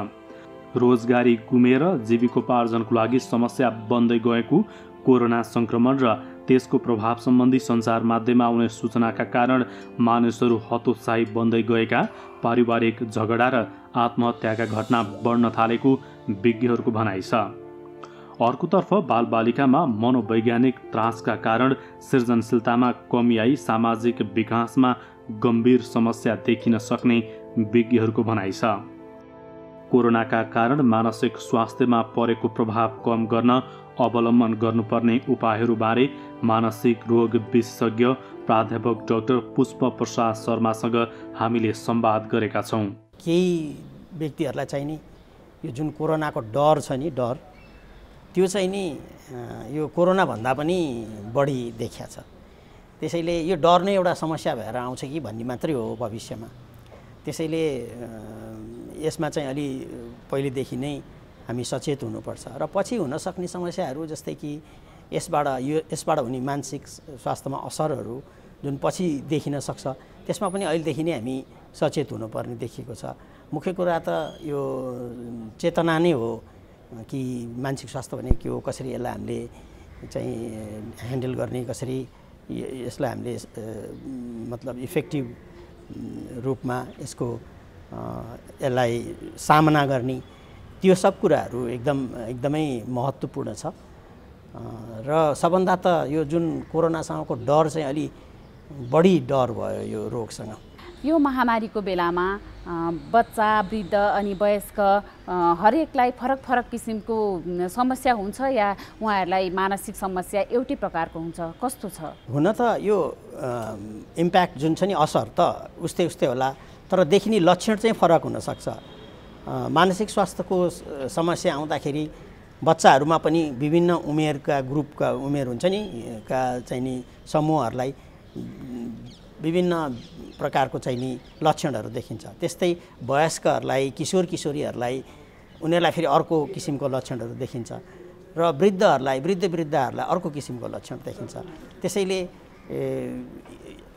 रोजगारी गुमेर जीविकोपार्जनको लागि समस्या बन्दै गएको कोरोना सङ्क्रमण र त्यसको प्रभाव सम्बन्धी सञ्चार माध्यममा आउने सूचनाका कारण मानिसहरू हतोत्साही बन्दै गएका, पारिवारिक झगडा र आत्महत्याका घटना बढ्न थालेको विज्ञहरूको भनाइ छ। अर्कोतर्फ बालबालिकामा मनोवैज्ञानिक त्रासका कारण सृजनशीलतामा कमी आई सामाजिक विकासमा गम्भीर समस्या देखिन सक्ने विज्ञहरूको भनाइ छ। कोरोनाका कारण मानसिक स्वास्थ्यमा परेको प्रभाव कम गर्न अवलम्बन गर्नुपर्ने उपायहरूबारे मानसिक रोग विशेषज्ञ प्राध्यापक डाक्टर पुष्प प्रसाद शर्मासँग हामीले संवाद गरेका छौँ। केही व्यक्तिहरूलाई चाहिँ नि यो जुन कोरोनाको डर छ नि, डर त्यो चाहिँ नि यो कोरोना भन्दा पनि बढी देखिया छ। त्यसैले यो डर नै एउटा समस्या भएर आउँछ कि भन्ने मात्रै हो भविष्यमा। त्यसैले यसमा चाहिँ अलि पहिलेदेखि नै हामी सचेत हुनुपर्छ र पछि हुन सक्ने समस्याहरू जस्तै कि यसबाट हुने मानसिक स्वास्थ्यमा असरहरू जुन पछि देखिन सक्छ त्यसमा पनि अहिलेदेखि नै हामी सचेत हुनुपर्ने देखिएको छ। मुख्य कुरा त यो चेतना नै हो कि मानसिक स्वास्थ्य भने के हो, कसरी यसलाई हामीले चाहिँ ह्यान्डल गर्ने, कसरी यसलाई हामीले मतलब इफेक्टिभ रूपमा यसको यसलाई सामना गर्ने, त्यो सब कुराहरू एकदमै महत्त्वपूर्ण छ। र सबभन्दा त यो जुन कोरोनासँगको डर चाहिँ अलि बढी डर भयो यो रोगसँग। यो महामारीको बेलामा बच्चा, वृद्ध अनि वयस्क हरेकलाई फरक फरक किसिमको समस्या हुन्छ या उहाँहरूलाई मानसिक समस्या एउटै प्रकारको हुन्छ, कस्तो छ? हुन त यो इम्प्याक्ट जुन छ नि, असर त उस्तै होला, तर देखिने लक्षण चाहिँ फरक हुनसक्छ। मानसिक स्वास्थ्यको समस्या आउँदाखेरि बच्चाहरूमा पनि विभिन्न उमेरका ग्रुपका उमेर हुन्छ नि का चाहिँ नि समूहहरूलाई विभिन्न प्रकारको चाहिँ नि लक्षणहरू देखिन्छ। त्यस्तै वयस्कहरूलाई, किशोर किशोरीहरूलाई उनीहरूलाई फेरि अर्को किसिमको लक्षणहरू देखिन्छ र वृद्धहरूलाई अर्को किसिमको लक्षण देखिन्छ। त्यसैले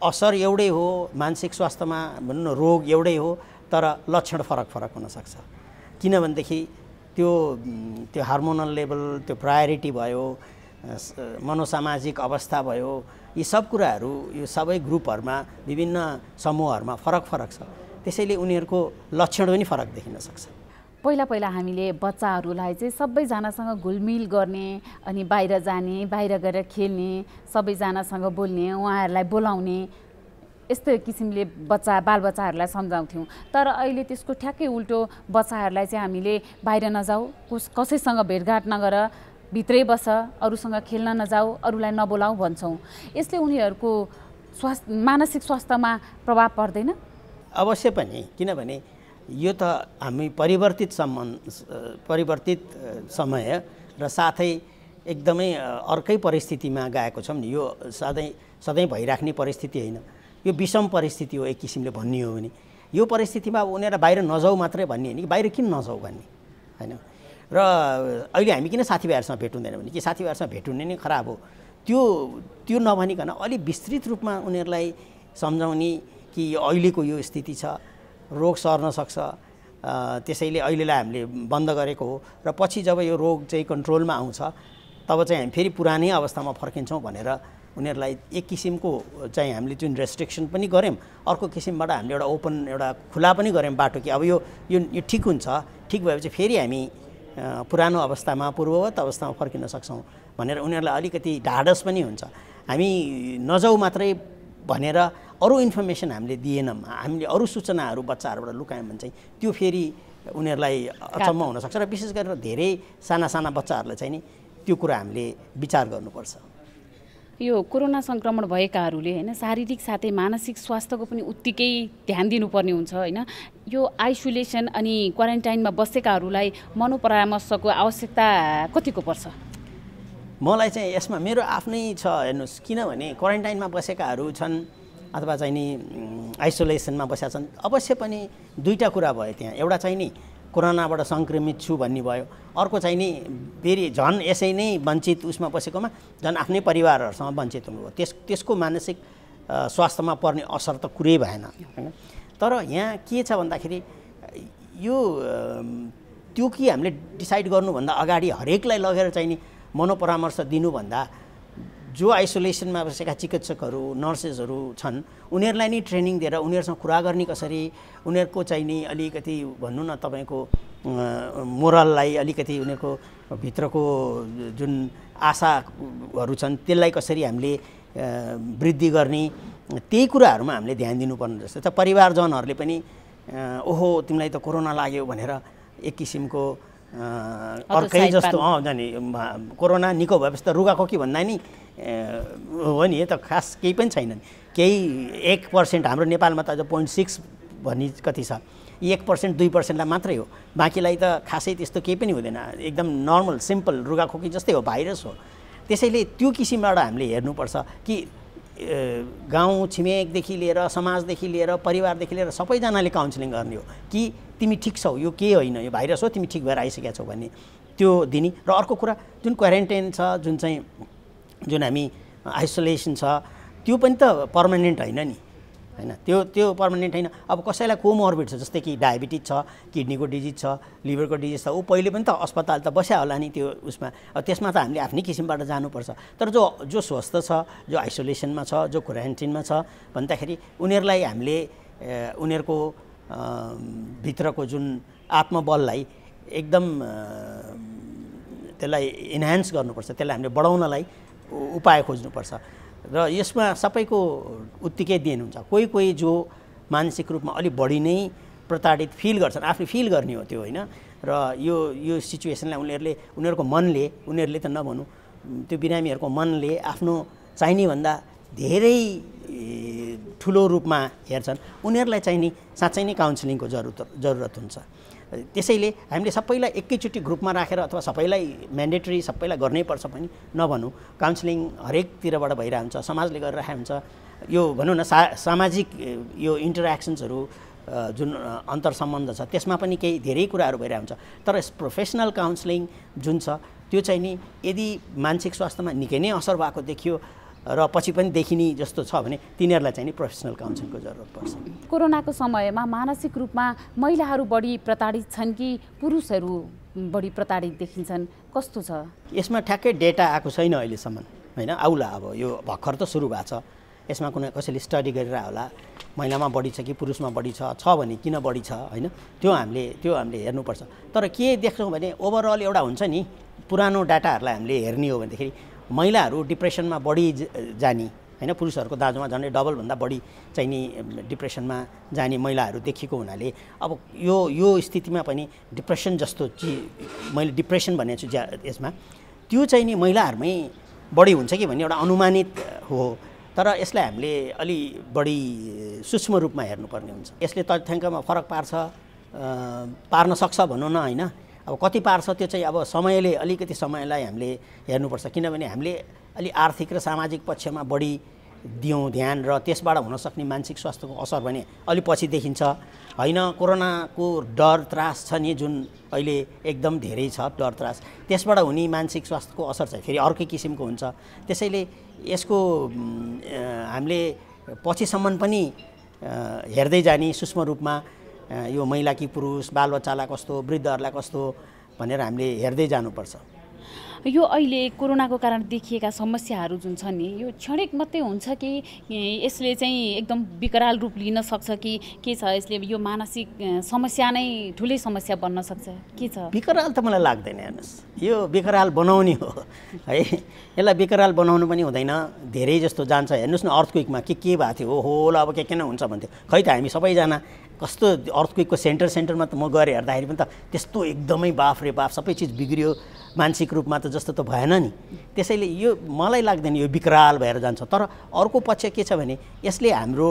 असर एउटै हो, मानसिक स्वास्थ्यमा भनौँ न रोग एउटै हो, तर लक्षण फरक हुनसक्छ। किनभनेदेखि त्यो हार्मोनल लेभल, त्यो प्रायोरिटी भयो, मनोसामाजिक अवस्था भयो, यी सब कुराहरू यो सबै ग्रुपहरूमा विभिन्न समूहहरूमा फरक छ। त्यसैले उनीहरूको लक्षण पनि फरक देखिन सक्छ। पहिला हामीले बच्चाहरूलाई चाहिँ सबैजनासँग घुलमिल गर्ने अनि बाहिर जाने, बाहिर गएर खेल्ने, सबैजनासँग बोल्ने, उहाँहरूलाई बोलाउने, यस्तो किसिमले बालबच्चाहरूलाई सम्झाउँथ्यौँ। तर अहिले त्यसको ठ्याक्कै उल्टो, बच्चाहरूलाई चाहिँ हामीले बाहिर नजाऊ, कसैसँग भेटघाट नगर, भित्रै बस, अरूसँग खेल्न नजाऊ, अरूलाई नबोलाऊ भन्छौँ। यसले उनीहरूको मानसिक स्वास्थ्यमा प्रभाव पर्दैन? अवश्य पनि, किनभने यो त हामी परिवर्तित समय र साथै एकदमै अर्कै परिस्थितिमा गएको छौँ नि। यो सधैँ भइराख्ने परिस्थिति होइन, यो विषम परिस्थिति हो एक किसिमले भन्ने हो भने। यो परिस्थितिमा अब उनीहरूलाई बाहिर नजाऊ मात्रै भन्ने होइन कि बाहिर किन नजाऊ भन्ने होइन। र अहिले हामी किन साथीभाइहरूसँग भेट हुँदैन भने कि साथीभाइहरूसँग भेट हुने नै खराब हो, त्यो नभनिकन अलि विस्तृत रूपमा उनीहरूलाई सम्झाउने कि अहिलेको यो स्थिति छ, रोग सर्न सक्छ, त्यसैले अहिलेलाई हामीले बन्द गरेको हो र पछि जब यो रोग चाहिँ कन्ट्रोलमा आउँछ तब चाहिँ हामी फेरि पुरानै अवस्थामा फर्किन्छौँ भनेर उनीहरूलाई एक किसिमको चाहिँ हामीले जुन रेस्ट्रिक्सन पनि गऱ्यौँ, अर्को किसिमबाट हामीले एउटा खुला पनि गऱ्यौँ बाटो कि अब यो ठिक हुन्छ, ठिक भएपछि फेरि हामी पुरानो अवस्थामा, पूर्ववत अवस्थामा फर्किन सक्छौँ भनेर उनीहरूलाई अलिकति ढाडस पनि हुन्छ। हामी नजाऊ मात्रै भनेर अरू इन्फर्मेसन हामीले दिएनौँ, हामीले अरू सूचनाहरू बच्चाहरूबाट लुकायौँ भने चाहिँ त्यो फेरि उनीहरूलाई अचम्म हुनसक्छ र विशेष गरेर धेरै साना बच्चाहरूलाई चाहिँ नि त्यो कुरा हामीले विचार गर्नुपर्छ। यो कोरोना सङ्क्रमण भएकाहरूले होइन शारीरिक साथै मानसिक स्वास्थ्यको पनि उत्तिकै ध्यान दिनुपर्ने हुन्छ होइन। यो आइसोलेसन अनि क्वारेन्टाइनमा बसेकाहरूलाई मनोपरामर्शको आवश्यकता कतिको पर्छ? मलाई चाहिँ यसमा मेरो आफ्नै छ हेर्नुहोस्, किनभने क्वारेन्टाइनमा बसेकाहरू छन् अथवा चाहिँ नि आइसोलेसनमा बसेका छन्, अवश्य पनि दुईवटा कुरा भयो त्यहाँ। एउटा चाहिँ नि कोरोनाबाट सङ्क्रमित छु भन्ने भयो, अर्को चाहिँ नि फेरि झन् यसै नै वञ्चित उसमा बसेकोमा झन् आफ्नै परिवारहरूसँग वञ्चित हुनुभयो, त्यसको मानसिक स्वास्थ्यमा पर्ने असर त कुरै भएन होइन। तर यहाँ के छ भन्दाखेरि यो त्यो कि हामीले डिसाइड गर्नुभन्दा अगाडि हरेकलाई लगेर चाहिँ नि मनोपरामर्श दिनुभन्दा जो आइसोलेसनमा बसेका चिकित्सकहरू नर्सेसहरू छन् उनीहरूलाई नै ट्रेनिङ दिएर उनीहरूसँग कुरा गर्ने कसरी, उनीहरूको चाहिँ नि अलिकति भन्नु न तपाईँको मोरललाई अलिकति उनीहरूको भित्रको जुन आशाहरू छन् त्यसलाई कसरी हामीले वृद्धि गर्ने, त्यही कुराहरूमा हामीले ध्यान दिनुपर्ने जस्तो छ। परिवारजनहरूले पनि ओहो तिमीलाई त कोरोना लाग्यो भनेर एक किसिमको अर्कै जस्तो जाने कोरोना निको भएपछि त रुगाखोकी भन्दा नि हो नि, त खास केही पनि छैनन्। केही 1% हाम्रो नेपालमा त अझ 0.6 भन्ने कति छ, 1% 2%लाई मात्रै हो, बाँकीलाई त खासै त्यस्तो केही पनि हुँदैन, एकदम नर्मल सिम्पल रुगाखोकी जस्तै हो, भाइरस हो। त्यसैले त्यो किसिमबाट हामीले हेर्नुपर्छ कि गाउँ छिमेकदेखि लिएर समाजदेखि लिएर परिवारदेखि लिएर सबैजनाले काउन्सिलिङ गर्ने हो कि तिमी ठिक छौ, यो के होइन, यो भाइरस हो, तिमी ठिक भएर आइसकेका छौ भन्ने त्यो दिने। र अर्को कुरा जुन क्वारेन्टाइन छ, जुन हामी आइसोलेसन छ, त्यो पनि त पर्मानेन्ट होइन नि होइन, त्यो पर्मानेन्ट होइन। अब कसैलाई कोमोर्बिड छ जस्तै कि डायबिटिज छ, किडनीको डिजिज छ, लिभरको डिजिज छ, ऊ पहिले पनि त अस्पताल त बस्या होला नि त्यो उसमा, अब त्यसमा त हामीले आफ्नै किसिमबाट जानुपर्छ। तर जो स्वस्थ छ, जो आइसोलेसनमा छ, जो क्वारेन्टाइनमा छ भन्दाखेरि उनीहरूलाई हामीले उनीहरूको भित्रको जुन आत्मबललाई एकदम त्यसलाई इन्हान्स गर्नुपर्छ, त्यसलाई हामीले बढाउनलाई उपाय खोज्नुपर्छ। र यसमा सबैको उत्तिकै देन हुन्छ। कोही जो मानसिक रूपमा अलिक बढी नै प्रताडित फिल गर्छन्, आफूले फिल गर्ने हो त्यो होइन। र यो सिचुएसनलाई उनीहरूको मनले, उनीहरूले त नभनौँ, त्यो बिरामीहरूको मनले आफ्नो चाहिने भन्दा धेरै ठुलो रूपमा हेर्छन्, उनीहरूलाई चाहिँ नि साँच्चै नै काउन्सिलिङको जरुरत हुन्छ। त्यसैले हामीले सबैलाई एकैचोटि ग्रुपमा राखेर अथवा सबैलाई म्यान्डेटरी सबैलाई गर्नै पर्छ पनि नभनौँ, काउन्सिलिङ हरेकतिरबाट भइरहेको हुन्छ, समाजले गरिरहेको हुन्छ। यो भनौँ न सामाजिक यो इन्टरेक्सन्सहरू जुन अन्तर सम्बन्ध छ त्यसमा पनि केही धेरै कुराहरू भइरहेको हुन्छ। तर प्रोफेसनल काउन्सिलिङ जुन छ त्यो चाहिँ नि यदि मानसिक स्वास्थ्यमा निकै नै असर भएको देखियो र पछि पनि देखिने जस्तो छ भने तिनीहरूलाई चाहिँ नि प्रोफेसनल काउन्सिलिङको जरुरत पर्छ। कोरोनाको समयमा मानसिक रूपमा महिलाहरू बढी प्रताडित छन् कि पुरुषहरू बढी प्रताडित देखिन्छन्, कस्तो छ? यसमा ठ्याक्कै डेटा आएको छैन अहिलेसम्म होइन, आउला अब यो भर्खर त सुरु भएको छ, यसमा कसैले स्टडी गरेर होला महिलामा बढी छ कि पुरुषमा बढी छ भने किन बढी छ होइन, त्यो हामीले हेर्नुपर्छ। तर के देख्छौँ भने ओभरअल एउटा हुन्छ नि, पुरानो डाटाहरूलाई हामीले हेर्ने हो भनेदेखि महिलाहरू डिप्रेसनमा बढी जाने होइन, पुरुषहरूको दाजुमा झन्डै डबलभन्दा बढी चाहिँ नि डिप्रेसनमा जाने महिलाहरू देखिएको हुनाले अब यो स्थितिमा पनि डिप्रेसन जस्तो मैले डिप्रेसन भनेको छु यसमा त्यो चाहिँ नि महिलाहरूमै बढी हुन्छ कि भन्ने एउटा अनुमानित हो। तर यसलाई हामीले अलि बढी सूक्ष्म रूपमा हेर्नुपर्ने हुन्छ। यसले तथ्याङ्कमा फरक पार्न सक्छ भनौँ न होइन, अब कति पार्छ त्यो चाहिँ अब अलिकति समयलाई हामीले हेर्नुपर्छ, किनभने हामीले अलि आर्थिक र सामाजिक पक्षमा बढी दियौँ ध्यान र त्यसबाट हुनसक्ने मानसिक स्वास्थ्यको असर भने अलि पछि देखिन्छ होइन। कोरोनाको डर त्रास छ नि जुन अहिले एकदम धेरै छ डर त्रास, त्यसबाट हुने मानसिक स्वास्थ्यको असर चाहिँ फेरि अर्कै किसिमको हुन्छ। त्यसैले यसको हामीले पछिसम्म पनि हेर्दै जाने सूक्ष्म रूपमा यो महिला कि पुरुष, बालबच्चालाई कस्तो, वृद्धहरूलाई कस्तो भनेर हामीले हेर्दै जानुपर्छ। यो अहिले कोरोनाको कारण देखिएका समस्याहरू जुन छ नि यो क्षणिक मात्रै हुन्छ कि यसले चाहिँ एकदम विकराल रूप लिन सक्छ कि के छ, यसले यो मानसिक समस्या नै ठुलै समस्या बन्न सक्छ, के छ? विकराल त मलाई लाग्दैन। हेर्नुहोस्, यो विकराल बनाउने हो है, यसलाई विकराल बनाउनु पनि हुँदैन। धेरै जस्तो जान्छ। हेर्नुहोस् न, अर्थक्वेकमा के भएको थियो, हो अब के नै हुन्छ भन्थ्यो। खै त हामी सबैजना कस्तो अर्थक्वेकको सेन्टरमा त म गएर हेर्दाखेरि पनि त त्यस्तो एकदमै बाफ रे बाफ सबै चिज बिग्रियो, मानसिक रूपमा त जस्तो त भएन नि। त्यसैले यो मलाई लाग्दैन यो विकराल भएर जान्छ। तर अर्को पक्ष के छ भने यसले हाम्रो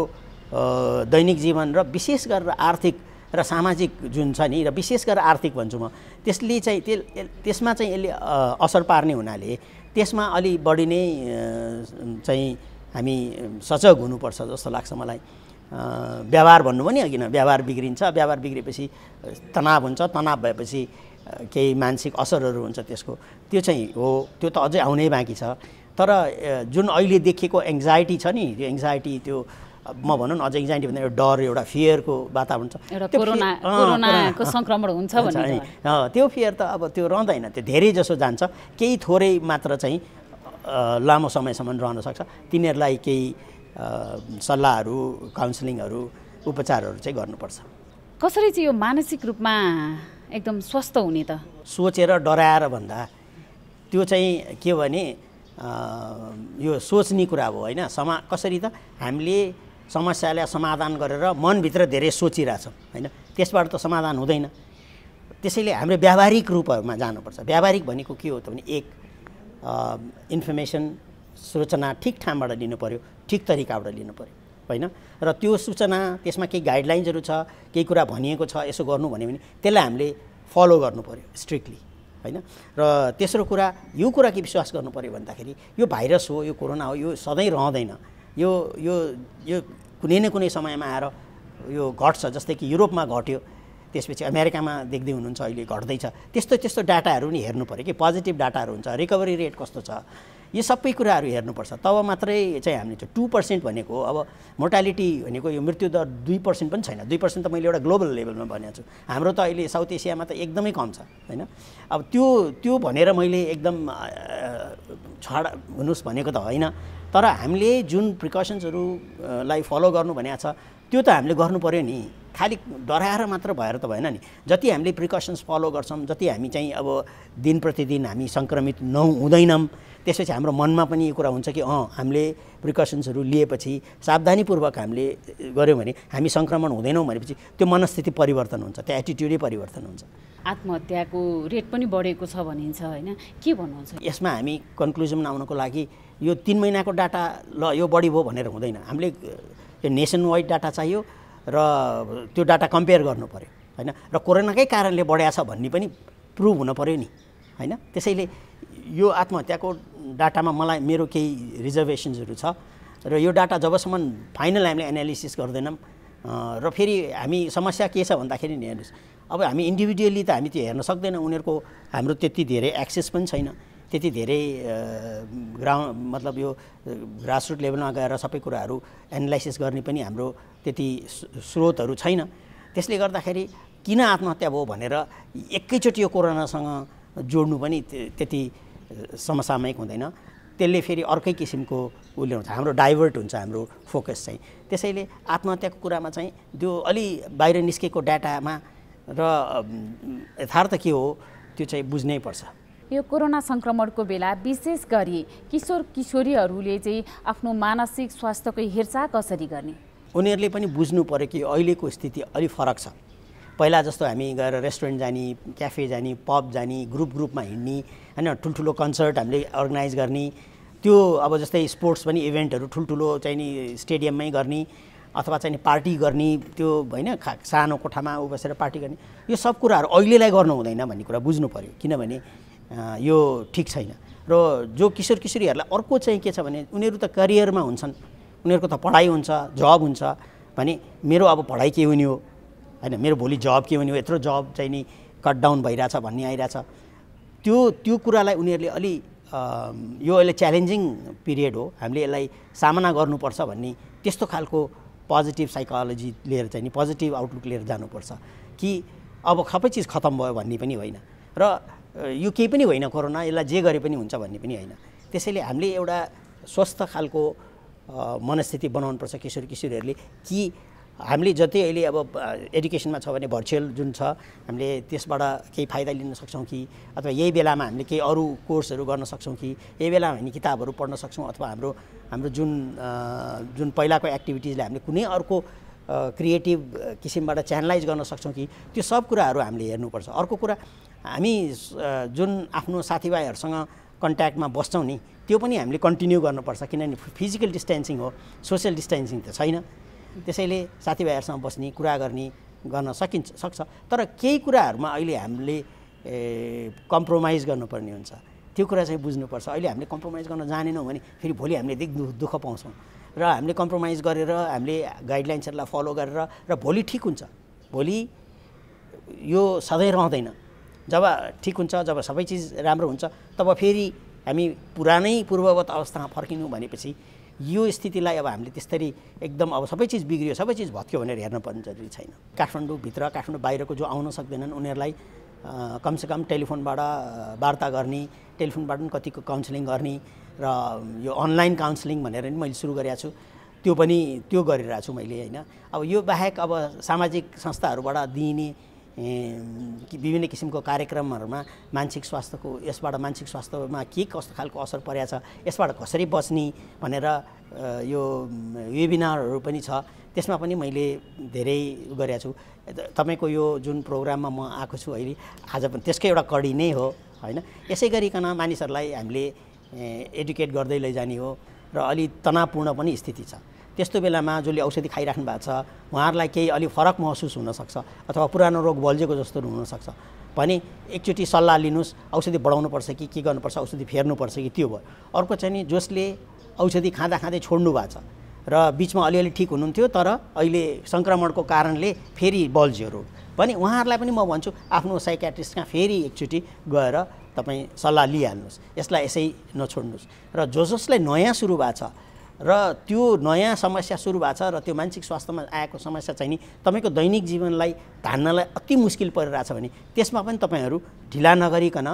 दैनिक जीवन र विशेष गरेर आर्थिक र सामाजिक जुन छ नि, र विशेष गरेर आर्थिक भन्छु म, त्यसले चाहिँ त्यसमा चाहिँ यसले असर पार्ने हुनाले त्यसमा अलि बढी नै चाहिँ हामी सजग हुनुपर्छ जस्तो लाग्छ मलाई। व्यवहार भन्नु पनि अघि न, व्यवहार बिग्रिन्छ। व्यवहार बिग्रेपछि तनाव हुन्छ। तनाव भएपछि केही मानसिक असरहरू हुन्छ त्यसको, त्यो चाहिँ हो, त्यो त अझै आउनै बाँकी छ। तर जुन अहिले देखिएको एङ्जाइटी छ नि, त्यो एङ्जाइटी, त्यो म भनौँ न अझ एङ्जाइटी भन्दा एउटा डर, एउटा फियरको वातावरण छ। कोरोनाको सङ्क्रमण हुन्छ भने त्यो फियर त अब त्यो रहँदैन, त्यो धेरै जसो जान्छ। केही थोरै मात्र चाहिँ लामो समयसम्म रहन सक्छ। तिनीहरूलाई केही सल्लाहहरू, काउन्सिलिङहरू, उपचारहरू चाहिँ गर्नुपर्छ। कसरी चाहिँ यो मानसिक रूपमा एकदम स्वस्थ हुने त? सोचेर डराएर भन्दा त्यो चाहिँ के भने यो सोच्ने कुरा हो होइन। कसरी त हामीले समस्यालाई समाधान गरेर मनभित्र धेरै सोचिरहेछौँ होइन, त्यसबाट त समाधान हुँदैन। त्यसैले हाम्रो व्यावहारिक रूपहरूमा जानुपर्छ। व्यावहारिक भनेको के हो त भने एक इन्फर्मेसन, सूचना ठिक ठाउँबाट लिनु पऱ्यो, ठिक तरिकाबाट लिनु पऱ्यो होइन। र त्यो सूचना, त्यसमा केही गाइडलाइन्सहरू छ, केही कुरा भनिएको छ यसो गर्नु भन्यो भने त्यसलाई हामीले फलो गर्नु पऱ्यो स्ट्रिक्टली होइन। र तेस्रो कुरा, यो कुरा के विश्वास गर्नु पऱ्यो भन्दाखेरि यो भाइरस हो, यो कोरोना हो, यो सधैँ रहँदैन। यो यो यो कुनै न कुनै समयमा आएर यो घट्छ। जस्तै कि युरोपमा घट्यो, त्यसपछि अमेरिकामा देख्दै हुनुहुन्छ अहिले घट्दैछ। त्यस्तो डाटाहरू नि हेर्नु पऱ्यो कि पोजिटिभ डाटाहरू हुन्छ, रिकभरी रेट कस्तो छ, यो सबै कुराहरू हेर्नुपर्छ। तब मात्रै चाहिँ हामीले 2% भनेको, अब मोर्टालिटी भनेको यो मृत्युदर 2% पनि छैन। 2% त मैले एउटा ग्लोबल लेभलमा भनेको छु। हाम्रो त अहिले साउथ एसियामा त एकदमै कम छ होइन। अब त्यो भनेर मैले एकदम छाड हुनुहोस् भनेको त होइन। तर हामीले जुन प्रिकसन्सहरूलाई फलो गर्नु भनेको छ त्यो त हामीले गर्नु पऱ्यो नि। खालि डराएर मात्र भएर त भएन नि। जति हामीले प्रिकसन्स फलो गर्छौँ, जति हामी चाहिँ अब दिन प्रतिदिन हामी सङ्क्रमित हुँदैनौँ, त्यसपछि हाम्रो मनमा पनि यो कुरा हुन्छ कि हामीले प्रिकसन्सहरू लिएपछि, सावधानीपूर्वक हामीले गऱ्यौँ भने हामी सङ्क्रमण हुँदैनौँ भनेपछि त्यो मनस्थिति परिवर्तन हुन्छ, त्यो एटिट्युडै परिवर्तन हुन्छ। आत्महत्याको रेट पनि बढेको छ भनिन्छ होइन, के भन्नुहुन्छ यसमा? हामी कन्क्लुजनमा आउनको लागि यो 3 महिनाको डाटा ल यो बढी भयो भनेर हुँदैन। हामीले यो नेसन वाइड डाटा चाहियो र त्यो डाटा कम्पेयर गर्नु पऱ्यो होइन। र कोरोनाकै कारणले बढेको छ भन्ने पनि प्रुभ हुनु पऱ्यो नि होइन। त्यसैले यो आत्महत्याको डाटामा मेरो केही रिजर्भेसन्सहरू छ। र यो डाटा जबसम्म फाइनल हामीले एनालिसिस गर्दैनौँ र फेरि हामी समस्या के छ भन्दाखेरि नि हेर्नुहोस्, अब हामी इन्डिभिजुअली त हामी त्यो हेर्न सक्दैनौँ। उनीहरूको हाम्रो त्यति धेरै एक्सेस पनि छैन, त्यति धेरै मतलब यो ग्रासरुट लेभलमा गएर सबै कुराहरू एनालाइसिस गर्ने पनि हाम्रो त्यति स्रोतहरू छैन। त्यसले गर्दाखेरि किन आत्महत्या भयो भनेर एकैचोटि यो कोरोनासँग जोड्नु पनि त्यति समसामयिक हुँदैन। त्यसले फेरि अर्कै किसिमको उसले हुन्छ, हाम्रो डाइभर्ट हुन्छ हाम्रो फोकस चाहिँ। त्यसैले आत्महत्याको कुरामा चाहिँ त्यो अलि बाहिर निस्केको डाटामा र यथार्थ के हो त्यो चाहिँ बुझ्नै पर्छ। यो कोरोना सङ्क्रमणको बेला विशेष गरी किशोर किशोरीहरूले चाहिँ आफ्नो मानसिक स्वास्थ्यको हेरचाह कसरी गर्ने? उनीहरूले पनि बुझ्नु पऱ्यो कि अहिलेको स्थिति अलि फरक छ। पहिला जस्तो हामी गएर रेस्टुरेन्ट जाने, क्याफे जाने, पब जाने, ग्रुपमा हिँड्ने होइन, ठुल्ठुलो कन्सर्ट हामीले अर्गनाइज गर्ने, त्यो अब जस्तै स्पोर्ट्स पनि इभेन्टहरू ठुल्ठुलो चाहिँ नि स्टेडियममै गर्ने अथवा चाहिँ पार्टी गर्ने, त्यो होइन सानो कोठामा बसेर पार्टी गर्ने, यो सब कुराहरू अहिलेलाई गर्नु हुँदैन भन्ने कुरा बुझ्नु पऱ्यो। किनभने यो ठिक छैन। र जो किशोर किशोरीहरूलाई अर्को चाहिँ के छ भने उनीहरू त करियरमा हुन्छन्, उनीहरूको त पढाइ हुन्छ, जब हुन्छ भने मेरो अब पढाइ के हुने हो होइन, मेरो भोलि जब के हुने हो, यत्रो जब चाहिँ नि कट डाउन भइरहेछ भन्ने आइरहेछ। त्यो कुरालाई उनीहरूले अलि यो अहिले च्यालेन्जिङ पिरियड हो, हामीले यसलाई सामना गर्नुपर्छ भन्ने त्यस्तो खालको पोजिटिभ साइकोलोजी लिएर चाहिँ नि पोजिटिभ आउटलुक लिएर जानुपर्छ कि अब सबै चिज खत्तम भयो भन्ने पनि होइन। र यो केही पनि होइन कोरोना, यसलाई जे गरे पनि हुन्छ भन्ने पनि होइन। त्यसैले हामीले एउटा स्वस्थ खालको मनस्थिति बनाउनुपर्छ किशोर किशोरीहरूले कि हामीले जति अहिले अब एडुकेसनमा छ भने भर्चुअल जुन छ हामीले त्यसबाट केही फाइदा लिन सक्छौँ कि अथवा यही बेलामा हामीले केही अरू कोर्सहरू गर्न सक्छौँ कि यही बेलामा हामी किताबहरू पढ्न सक्छौँ अथवा हाम्रो जुन पहिलाको एक्टिभिटिजले हामीले कुनै अर्को क्रिएटिभ किसिमबाट च्यानलाइज गर्न सक्छौँ कि त्यो सब कुराहरू हामीले हेर्नुपर्छ। अर्को कुरा हामी जुन आफ्नो साथीभाइहरूसँग कन्ट्याक्टमा बस्छौँ नि त्यो पनि हामीले कन्टिन्यू गर्नुपर्छ किनभने फिजिकल डिस्टेन्सिङ हो, सोसियल डिस्टेन्सिङ त छैन। त्यसैले साथीभाइहरूसँग बस्ने कुरा गर्न सक्छ तर केही कुराहरूमा अहिले हामीले कम्प्रोमाइज गर्नुपर्ने हुन्छ। त्यो कुरा चाहिँ बुझ्नुपर्छ। अहिले हामीले कम्प्रोमाइज गर्न जानेनौँ भने फेरि भोलि हामीले दुःख पाउँछौँ र हामीले कम्प्रोमाइज गरेर हामीले गाइडलाइन्सहरूलाई फलो गरेर र भोलि ठिक हुन्छ। भोलि यो सधैँ रहँदैन। जब ठिक हुन्छ, जब सबै चिज राम्रो हुन्छ तब फेरि हामी पुरानै पूर्ववत अवस्थामा फर्किनु भनेपछि यो स्थितिलाई अब हामीले त्यसरी एकदम अब सबै चिज बिग्रियो, सबै चिज भत्क्यो भनेर हेर्न पर्ने जरुरी छैन। काठमाडौँभित्र काठमाडौँ बाहिरको जो आउन सक्दैनन् उनीहरूलाई कमसेकम टेलिफोनबाट वार्ता गर्ने, टेलिफोनबाट पनि कतिको काउन्सिलिङ गर्ने र यो अनलाइन काउन्सिलिङ भनेर पनि मैले सुरु गरेको छु, त्यो गरिरहेको छु मैले होइन। अब यो बाहेक अब सामाजिक संस्थाहरूबाट दिइने विभिन्न किसिमको कार्यक्रमहरूमा मानसिक स्वास्थ्यमा के कस्तो खालको असर परेको छ, यसबाट कसरी बच्ने भनेर यो वेबिनारहरू पनि छ, त्यसमा पनि मैले धेरै गरेको छु। तपाईँको यो जुन प्रोग्राममा म आएको छु अहिले आज पनि त्यसकै एउटा कडी नै हो होइन। यसै गरिकन मानिसहरूलाई हामीले एडुकेट गर्दै लैजाने हो र अलि तनावपूर्ण पनि स्थिति छ। त्यस्तो बेलामा जसले औषधि खाइराख्नु भएको छ उहाँहरूलाई केही अलि फरक महसुस हुनसक्छ अथवा पुरानो रोग बल्झेको जस्तो हुनसक्छ भने एकचोटि सल्लाह लिनुहोस्, औषधि बढाउनुपर्छ कि के गर्नुपर्छ, औषधि फेर्नुपर्छ कि त्यो भयो। अर्को चाहिँ नि जसले औषधि खाँदा छोड्नु भएको छ र बिचमा अलिअलि ठिक हुनुहुन्थ्यो तर अहिले सङ्क्रमणको कारणले फेरि बल्झ्यो रोग भने उहाँहरूलाई पनि म भन्छु आफ्नो साइकियाट्रिस्टमा फेरि एकचोटि गएर तपाईँ सल्लाह लिइहाल्नुहोस्, यसलाई यसै नछोड्नुहोस्। र जसलाई नयाँ सुरु भएको छ र त्यो नयाँ समस्या सुरु भएको छ र त्यो मानसिक स्वास्थ्यमा आएको समस्या चाहिँ नि तपाईँको दैनिक जीवनलाई धान्नलाई अति मुस्किल परिरहेछ भने त्यसमा पनि तपाईँहरू ढिला नगरिकन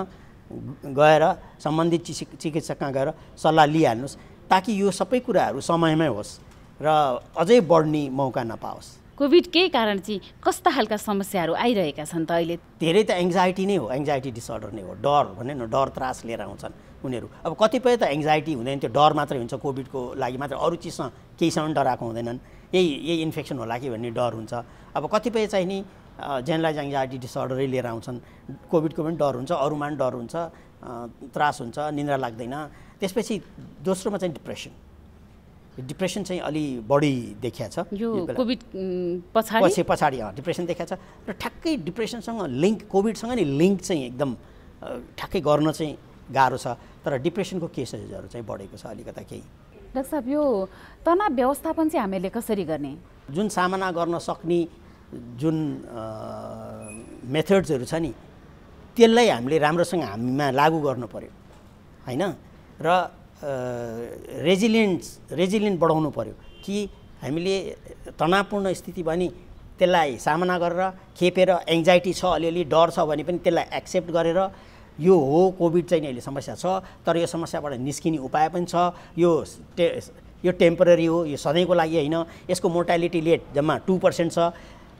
गएर सम्बन्धित चिकित्सकमा गएर सल्लाह लिइहाल्नुहोस् ताकि यो सबै कुराहरू समयमै होस् र अझै बढ्ने मौका नपाओस्। कोभिडकै कारण चाहिँ कस्ता खालका समस्याहरू आइरहेका छन् त अहिले? धेरै त एङ्जाइटी नै हो, एङ्जाइटी डिसअर्डर नै हो, डर भने न, डर त्रास लिएर आउँछन् उनीहरू। अब कतिपय त एङ्जाइटी हुँदैन, त्यो डर मात्रै हुन्छ, कोभिडको लागि मात्र, अरू चिजसँग केहीसँग डराएको हुँदैनन्, यही इन्फेक्सन होला कि भन्ने डर हुन्छ। अब कतिपय चाहिँ नि जेनरलाइज एङ्जाइटी डिसअर्डरै लिएर आउँछन्, कोभिडको पनि डर हुन्छ, अरूमा पनि डर हुन्छ, त्रास हुन्छ, निन्द्रा लाग्दैन। त्यसपछि दोस्रोमा चाहिँ डिप्रेसन चाहिँ अलि बढी देखिया छ यो कोभिड पछाडि डिप्रेसन देखिया छ र ठ्याक्कै डिप्रेसनसँग लिङ्क, कोभिडसँग नि लिङ्क चाहिँ एकदम ठ्याक्कै गर्न चाहिँ गाह्रो छ तर डिप्रेसनको केसेसहरू चाहिँ बढेको छ अलिकता केही। डाक्टर साहब यो तनाव व्यवस्थापन चाहिँ हामीले कसरी गर्ने? जुन सामना गर्न सक्ने जुन मेथड्सहरू छ नि त्यसलाई हामीले राम्रोसँग हामीमा लागू गर्नु पर्यो होइन र रेजिलियन्ट बढाउनु पर्यो कि हामीले तनावपूर्ण स्थिति भने त्यसलाई सामना गरेर खेपेर एङ्जाइटी छ, अलिअलि डर छ भने पनि त्यसलाई एक्सेप्ट गरेर यो हो कोभिड चाहिँ अहिले समस्या छ तर यो समस्याबाट निस्किने उपाय पनि छ, यो टेम्पररी हो, यो सधैँको लागि होइन, यसको मोर्टालिटी रेट जम्मा 2% छ।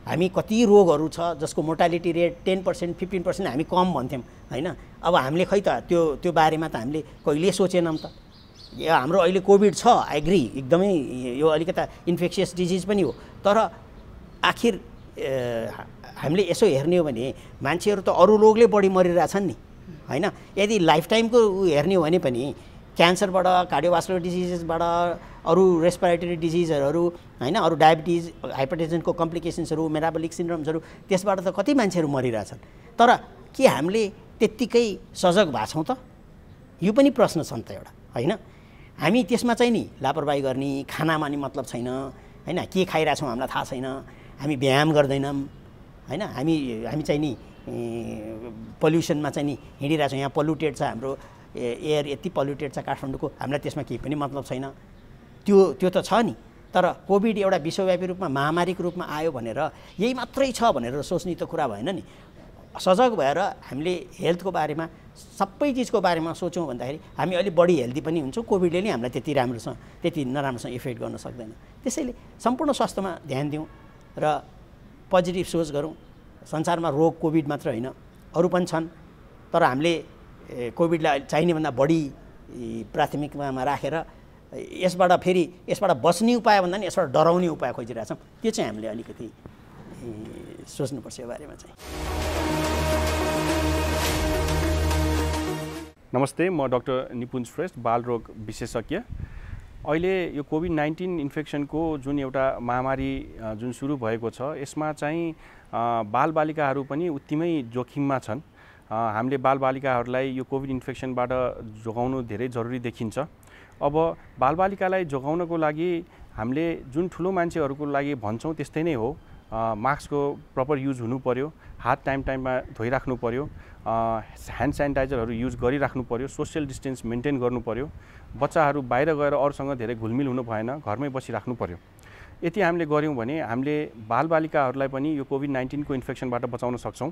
हामी कति रोगहरू छ जसको मोर्टालिटी रेट 10%, 15% हामी कम भन्थ्यौँ होइन। अब हामीले खै त त्यो बारेमा त हामीले कहिले सोचेनौँ त। हाम्रो अहिले कोभिड छ, एग्री, एकदमै यो अलिकता इन्फेक्सियस डिजिज पनि हो तर आखिर हामीले यसो हेर्ने हो भने मान्छेहरू त अरू रोगले बढी मरिरहेछन् नि होइन। यदि लाइफ टाइमको हेर्ने हो भने पनि क्यान्सरबाट, कार्डियोभास्कुलर डिजिजेसबाट, अरू रेस्पिरेटरी डिजिजहरू होइन, अरू डायबिटिज, हाइपरटेन्सनको कम्प्लिकेसन्सहरू, मेटाबोलिक सिन्ड्रोम्सहरू त्यसबाट त कति मान्छेहरू मरिरहेछन् तर के हामीले त्यत्तिकै सजग भएको छौँ त? यो पनि प्रश्न छ नि त एउटा होइन। हामी त्यसमा चाहिँ नि लापरवाही गर्ने, खानामा नि मतलब छैन होइन, के खाइरहेछौँ हामीलाई थाहा छैन, हामी व्यायाम गर्दैनौँ होइन, हामी चाहिँ नि पल्युसनमा चाहिँ नि हिँडिरहेछौँ। यहाँ पल्युटेड छ, हाम्रो एयर यति पल्युटेड छ काठमाडौँको, हामीलाई त्यसमा केही पनि मतलब छैन। त्यो त छ नि तर कोभिड एउटा विश्वव्यापी रूपमा महामारीको रूपमा आयो भनेर यही मात्रै छ भनेर सोच्ने त कुरा भएन नि। सजग भएर हामीले हेल्थको बारेमा सबै चिजको बारेमा सोच्यौँ भन्दाखेरि हामी अलिक बढी हेल्दी पनि हुन्छौँ। कोभिडले नै हामीलाई त्यति नराम्रोसँग इफेक्ट गर्न सक्दैन। त्यसैले सम्पूर्ण स्वास्थ्यमा ध्यान दिउँ र पोजिटिभ सोच गरौँ। संसारमा रोग कोभिड मात्र होइन, अरू पनि छन्, तर हामीले कोभिडलाई चाहिने भन्दा बढी प्राथमिकतामा राखेर यसबाट बच्ने उपाय भन्दा नि यसबाट डराउने उपाय खोजिरहेछौँ। त्यो चाहिँ हामीले अलिकति सोच्नुपर्छ यो बारेमा चाहिँ। नमस्ते, म डाक्टर निपुञ्ज श्रेष्ठ, बालरोग विशेषज्ञ। अहिले यो कोभिड-19 इन्फेक्सनको जुन एउटा महामारी जुन सुरु भएको छ, यसमा चाहिँ बालबालिकाहरू पनि उत्तिमै जोखिममा छन्। हामीले बालबालिकाहरूलाई यो कोभिड इन्फेक्सनबाट जोगाउनु धेरै जरुरी देखिन्छ। अब बालबालिकालाई जोगाउनको लागि हामीले जुन ठुलो मान्छेहरूको लागि भन्छौँ त्यस्तै नै हो। मास्कको प्रपर युज हुनु पर्यो, हात टाइममा धोइराख्नु पर्यो, ह्यान्ड सेनिटाइजरहरू युज गरिराख्नु पर्यो, सोसियल डिस्टेन्स मेन्टेन गर्नु पर्यो, बच्चाहरू बाहिर गएर अरूसँग धेरै घुलमिल हुनु भएन, घरमै बसिराख्नु पर्यो। यति हामीले गऱ्यौँ भने हामीले बालबालिकाहरूलाई पनि यो कोभिड-19 को इन्फेक्सनबाट बचाउन सक्छौँ।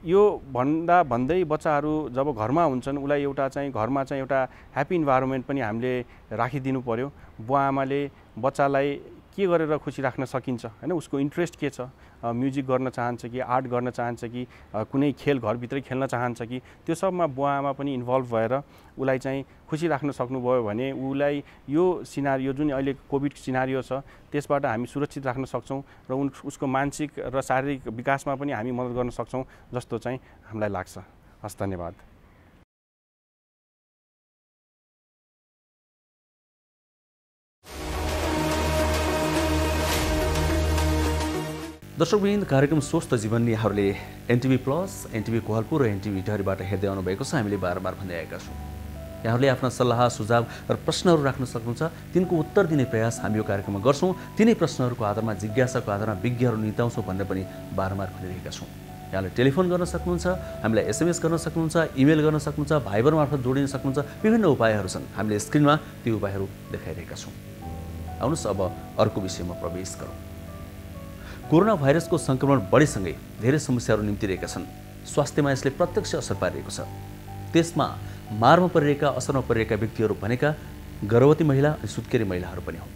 यो भन्दै बच्चाहरू जब घरमा हुन्छन् उसलाई घरमा चाहिँ एउटा ह्याप्पी इन्भाइरोमेन्ट पनि हामीले राखिदिनु पर्यो। बुवा आमाले बच्चालाई के गरेर खुसी राख्न सकिन्छ हैन, उसको इन्ट्रेस्ट के छ, म्युजिक गर्न चाहन्छ कि आर्ट गर्न चाहन्छ कि कुनै खेल घरभित्रै खेल्न चाहन्छ कि, त्यो सबमा बुवा आमा पनि इन्भल्भ भएर उसलाई चाहिँ खुसी राख्न सक्नुभयो भने उसलाई यो सिनारियो जुन अहिले कोभिड सिनारियो छ त्यसबाट हामी सुरक्षित राख्न सक्छौँ र उसको मानसिक र शारीरिक विकासमा पनि हामी मद्दत गर्न सक्छौँ जस्तो चाहिँ हामीलाई लाग्छ। हस्, धन्यवाद। दर्शकवृन्द, कार्यक्रम स्वस्थ जीवन यहाँहरूले एनटिभी प्लस, एनटिभी कोहलपुर र एनटिभी इटहरीबाट हेर्दै आउनु भएको छ। हामीले बारम्बार भन्दै आएका छौँ, यहाँहरूले आफ्ना सल्लाह सुझाव र प्रश्नहरू राख्न सक्नुहुन्छ। तिनको उत्तर दिने प्रयास हामी यो कार्यक्रममा गर्छौँ। तिनै प्रश्नहरूको आधारमा, जिज्ञासाको आधारमा विज्ञहरू निताउँछौँ भनेर पनि बारम्बार भनिरहेका छौँ। यहाँले टेलिफोन गर्न सक्नुहुन्छ, हामीलाई एसएमएस गर्न सक्नुहुन्छ, इमेल गर्न सक्नुहुन्छ, भाइबर मार्फत जोडिन सक्नुहुन्छ। विभिन्न उपायहरू छन्, हामीले स्क्रिनमा ती उपायहरू देखाइरहेका छौँ। आउनुहोस् अब अर्को विषयमा प्रवेश गरौँ। कोरोना भाइरसको सङ्क्रमण बढेसँगै धेरै समस्याहरू निम्तिरहेका छन्। स्वास्थ्यमा यसले प्रत्यक्ष असर पारिरहेको छ। त्यसमा मारमा परिरहेका, असरमा परिरहेका व्यक्तिहरू भनेका गर्भवती महिला अनि सुत्केरी महिलाहरू पनि हो।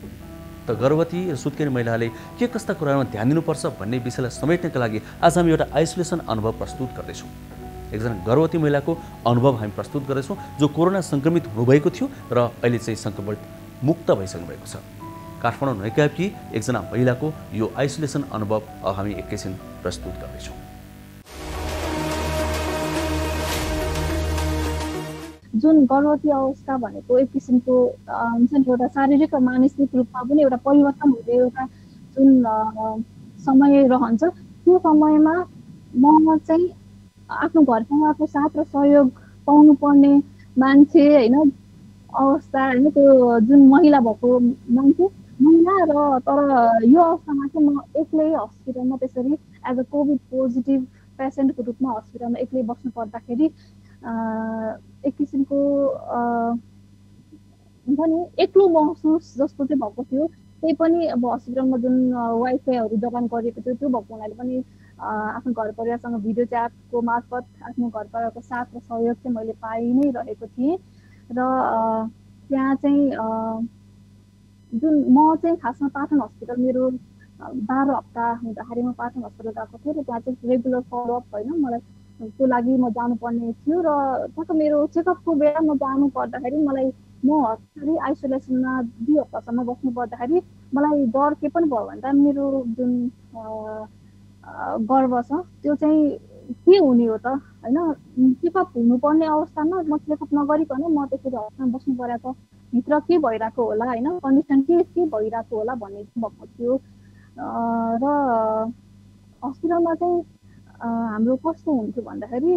त गर्भवती र सुत्केरी महिलाले के कस्ता कुरामा ध्यान दिनुपर्छ भन्ने विषयलाई समेट्नका लागि आज हामी एउटा आइसोलेसन अनुभव प्रस्तुत गर्दैछौँ। एकजना गर्भवती महिलाको अनुभव हामी प्रस्तुत गर्दैछौँ जो कोरोना सङ्क्रमित हुनुभएको थियो र अहिले चाहिँ सङ्क्रमण मुक्त भइसक्नु भएको छ। काठमाडौँ नैकापकी एकजना महिलाको यो आइसोलेसन अनुभव हामी एकैछिन प्रस्तुत गर्दैछौँ। जुन गर्भवती अवस्था भनेको एक किसिमको हुन्छ नि, एउटा शारीरिक र मानसिक रूपमा पनि एउटा परिवर्तन हुने एउटा जुन समय रहन्छ। त्यो समयमा म चाहिँ आफ्नो घर परिवारको साथ र सहयोग पाउनुपर्ने मान्छे होइन, अवस्था होइन, त्यो जुन महिला भएको महिला र तर यो अवस्थामा चाहिँ म एक्लै हस्पिटलमा त्यसरी एज अ कोभिड पोजिटिभ पेसेन्टको रूपमा हस्पिटलमा एक्लै बस्नु पर्दाखेरि एक किसिमको हुन्छ नि एक्लो महसुस जस्तो चाहिँ भएको थियो। त्यही पनि अब हस्पिटलमा जुन वाइफाईहरू जडान गरिएको थियो त्यो भएको हुनाले पनि आफ्नो घर परिवारसँग भिडियो च्याटको मार्फत आफ्नो घर परिवारको साथ र सहयोग चाहिँ मैले पाइ नै रहेको थिएँ। र त्यहाँ चाहिँ जुन म चाहिँ खासमा पाटन हस्पिटल मेरो 12 हप्ता हुँदाखेरि म पाटन हस्पिटल गएको थिएँ र त्यहाँ चाहिँ रेगुलर फलोअप होइन मलाई को लागि म जानुपर्ने थियो। र ठ्याक्क मेरो चेकअपको बेला म जानु पर्दाखेरि मलाई म हस्पिटल आइसोलेसनमा 2 हप्तासम्म बस्नु पर्दाखेरि मलाई डर के पनि भयो भने त मेरो जुन गर्भ छ त्यो चाहिँ के हुने हो त होइन। चेकअप हुनुपर्ने अवस्थामा म चेकअप नगरिकन म त्यसरी हस्पिटलमा बस्नु परेको, भित्र के भइरहेको होला होइन, कन्डिसन के भइरहेको होला भन्ने भएको थियो। र हस्पिटलमा चाहिँ हाम्रो कस्तो हुन्थ्यो भन्दाखेरि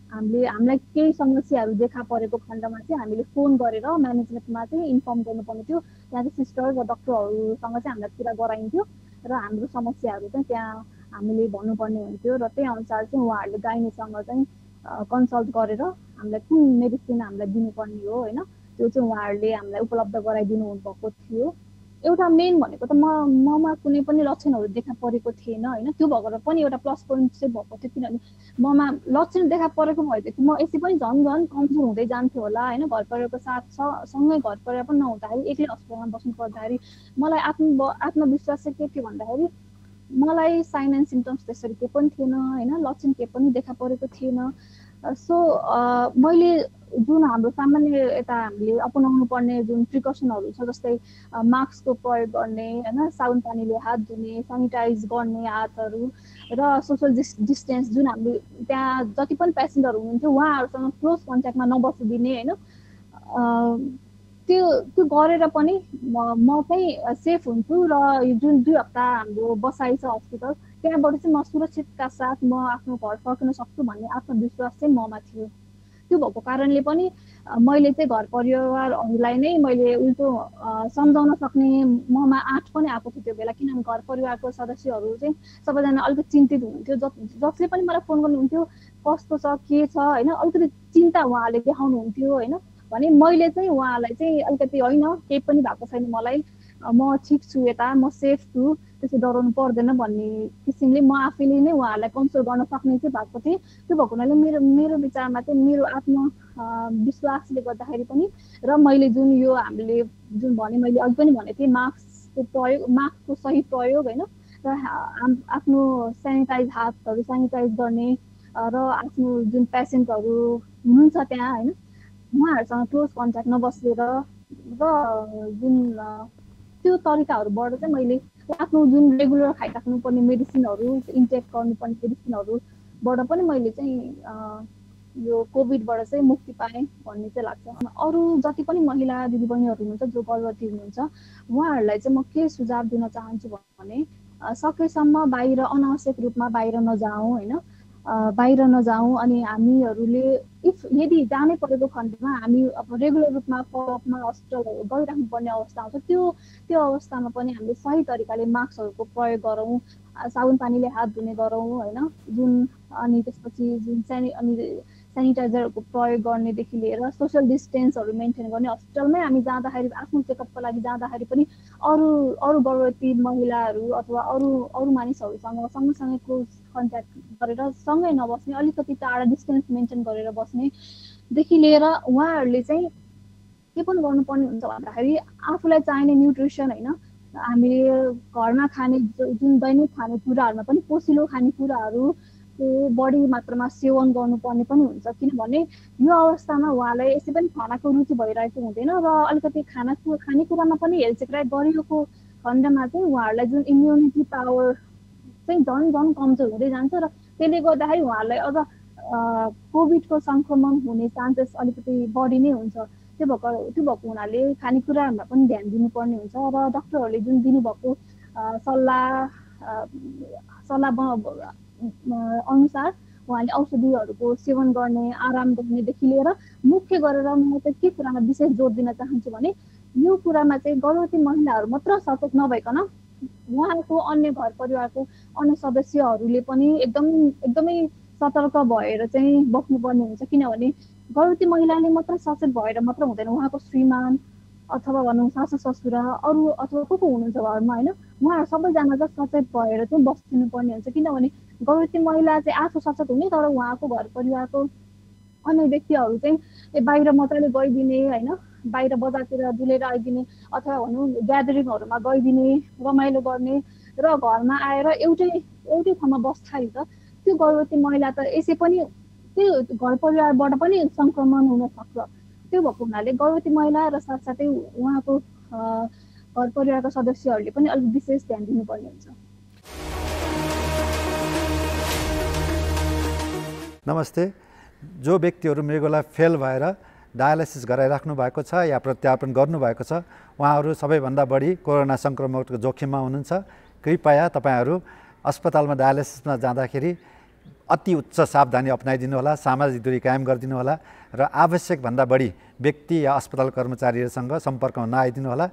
हामीलाई केही समस्याहरू देखा परेको खण्डमा चाहिँ हामीले फोन गरेर म्यानेजमेन्टमा चाहिँ इन्फर्म गर्नुपर्ने थियो। त्यहाँ चाहिँ सिस्टर र डक्टरहरूसँग चाहिँ हामीलाई कुरा गराइन्थ्यो र हाम्रो समस्याहरू चाहिँ त्यहाँ हामीले भन्नुपर्ने हुन्थ्यो र त्यही अनुसार चाहिँ उहाँहरूले गाइनीसँग चाहिँ कन्सल्ट गरेर हामीलाई कुन मेडिसिन हामीलाई दिनुपर्ने हो होइन, त्यो चाहिँ उहाँहरूले हामीलाई उपलब्ध गराइदिनु भएको थियो। एउटा मेन भनेको त ममा कुनै पनि लक्षणहरू देखा परेको थिएन होइन। त्यो भएर पनि एउटा प्लस पोइन्ट चाहिँ भएको थियो, किनभने ममा लक्षण देखा परेको भएदेखि म यसै पनि झन् कमजोर हुँदै जान्थ्यो होला होइन। घर परिवारको सँगै घर परिवार पनि नहुँदाखेरि एक्लै हस्पिटलमा बस्नु पर्दाखेरि मलाई आत्मविश्वास चाहिँ के थियो भन्दाखेरि मलाई साइन एन्ड सिम्टम्स त्यसरी केही पनि थिएन होइन, लक्षण केही पनि देखा परेको थिएन। सो मैले जुन हाम्रो सामान्य यता हामीले अपनाउनु पर्ने जुन प्रिकसनहरू छ, जस्तै मास्कको प्रयोग गर्ने होइन, साबुन पानीले हात धुने, सेनिटाइज गर्ने हातहरू र सोसल डिस्टेन्स, जुन हामीले त्यहाँ जति पनि पेसेन्जरहरू हुनुहुन्थ्यो उहाँहरूसँग क्लोज कन्ट्याक्टमा नबसिदिने होइन, त्यो गरेर पनि म चाहिँ सेफ हुन्छु र यो जुन 2 हप्ता हाम्रो बसाइ छ हस्पिटल, त्यहाँबाट चाहिँ म सुरक्षितका साथ म आफ्नो घर फर्किन सक्छु भन्ने आत्मविश्वास चाहिँ ममा थियो। त्यो भएको कारणले पनि मैले चाहिँ घर परिवारहरूलाई नै मैले उल्टो सम्झाउन सक्ने ममा आँट पनि आएको थियो त्यो बेला, किनभने घर परिवारको सदस्यहरू चाहिँ सबैजना अलिकति चिन्तित हुनुहुन्थ्यो। जसले पनि मलाई फोन गर्नुहुन्थ्यो कस्तो छ के छ होइन, अलिकति चिन्ता उहाँहरूले देखाउनुहुन्थ्यो होइन। भने मैले चाहिँ उहाँलाई चाहिँ अलिकति होइन केही पनि भएको छैन, मलाई म ठिक छु, यता म सेफ छु, त्यसो डराउनु पर्दैन भन्ने किसिमले म आफैले नै उहाँहरूलाई कन्सोल गर्न सक्ने चाहिँ भएको थिएँ। त्यो भएको हुनाले मेरो विचारमा चाहिँ मेरो आत्मविश्वासले गर्दाखेरि पनि र मैले जुन यो हामीले जुन मैले अघि पनि भनेको थिएँ मास्कको सही प्रयोग होइन, र आफ्नो हातहरू सेनिटाइज गर्ने र आफ्नो जुन पेसेन्टहरू हुनुहुन्छ त्यहाँ होइन उहाँहरूसँग क्लोज कन्ट्याक्ट नबसेर र जुन त्यो तरिकाहरूबाट चाहिँ मैले आफ्नो जुन रेगुलर खाइराख्नुपर्ने मेडिसिनहरू इन्टेक गर्नुपर्ने मेडिसिनहरूबाट पनि मैले चाहिँ यो कोभिडबाट चाहिँ मुक्ति पाएँ भन्ने चाहिँ लाग्छ। अरू जति पनि महिला दिदीबहिनीहरू हुनुहुन्छ जो गर्भवती हुनुहुन्छ उहाँहरूलाई चाहिँ म के सुझाव दिन चाहन्छु भने सकेसम्म बाहिर अनावश्यक रूपमा बाहिर नजाउँ होइन, बाहिर नजाउँ। अनि हामीहरूले यदि जानै परेको खण्डमा हामी अब रेगुलर रूपमा फलोअपमा हस्पिटलहरू गइराख्नु पर्ने अवस्था आउँछ, त्यो अवस्थामा पनि हामीले सही तरिकाले मास्कहरूको प्रयोग गरौँ, साबुन पानीले हात धुने गरौँ होइन, अनि त्यसपछि जुन सेनिटाइजरहरूको प्रयोग गर्नेदेखि लिएर सोसल डिस्टेन्सहरू मेन्टेन गर्ने। हस्पिटलमै हामी जाँदाखेरि आफ्नो चेकअपको लागि जाँदाखेरि पनि अरू गर्भवती महिलाहरू अथवा अरू मानिसहरूसँग सँगसँगै क्लोज कन्ट्याक्ट गरेर सँगै नबस्ने, अलिकति टाढा डिस्टेन्स मेन्टेन गरेर बस्नेदेखि लिएर उहाँहरूले चाहिँ के पनि गर्नुपर्ने हुन्छ भन्दाखेरि आफूलाई चाहिने न्युट्रिसन होइन, हामीले घरमा खाने जुन दैनिक खानेकुराहरूमा पनि पोसिलो खानेकुराहरू बढी मात्रामा सेवन गर्नुपर्ने पनि हुन्छ, किनभने यो अवस्थामा उहाँलाई यसै पनि खानाको रुचि भइरहेको हुँदैन र अलिकति खानेकुरामा पनि हेलचेक्राइ गरिएको खण्डमा चाहिँ उहाँहरूलाई जुन इम्युनिटी पावर चाहिँ झन् कमजोर हुँदै जान्छ र त्यसले गर्दाखेरि उहाँहरूलाई अझ कोभिडको सङ्क्रमण हुने चान्सेस अलिकति बढी नै हुन्छ। त्यो भएको हुनाले खानेकुराहरूमा पनि ध्यान दिनुपर्ने हुन्छ र डक्टरहरूले जुन दिनुभएको सल्लाह अनुसार उहाँले औषधिहरूको सेवन गर्ने, आराम गर्नेदेखि लिएर मुख्य गरेर म चाहिँ के कुरामा विशेष जोड दिन चाहन्छु भने यो कुरामा चाहिँ गर्भवती महिलाहरू मात्र सचेत नभइकन उहाँको अन्य घर परिवारको अन्य सदस्यहरूले पनि एकदमै सतर्क भएर चाहिँ बस्नुपर्ने हुन्छ, किनभने गर्भवती महिलाले मात्र सचेत भएर मात्र हुँदैन, उहाँको श्रीमान अथवा भनौँ सासू ससुरा अरू अथवा को हुनुहुन्छ घरमा होइन, उहाँहरू सबैजना चाहिँ सचेत भएर चाहिँ बस्नुपर्ने हुन्छ। किनभने गर्भवती महिला चाहिँ आफू सचेत हुने तर उहाँको घर परिवारको अन्य व्यक्तिहरू चाहिँ बाहिर मजाले गइदिने होइन, बाहिर बजारतिर डुलेर आइदिने अथवा भनौँ ग्यादरिङहरूमा गइदिने, रमाइलो गर्ने र घरमा आएर एउटै ठाउँमा बस्दाखेरि त त्यो गर्भवती महिला त यसै पनि त्यो घर परिवारबाट पनि सङ्क्रमण हुन सक्छ। त्यो भएको हुनाले गर्भवती महिला र साथसाथै उहाँको घर परिवारका सदस्यहरूले पनि अलिक विशेष ध्यान दिनुपर्ने हुन्छ। नमस्ते। जो व्यक्तिहरू मृगोला फेल भएर डायलाइसिस गराइराख्नु भएको छ या प्रत्यारोपण गर्नुभएको छ उहाँहरू सबैभन्दा बढी कोरोना सङ्क्रमणको जोखिममा हुनुहुन्छ। कृपया तपाईँहरू अस्पतालमा डायलाइसिसमा जाँदाखेरि अति उच्च सावधानी अपनाइदिनु होला, सामाजिक दूरी कायम गरिदिनु होला र आवश्यकभन्दा बढी व्यक्ति या अस्पताल कर्मचारीहरूसँग सम्पर्कमा नआइदिनु होला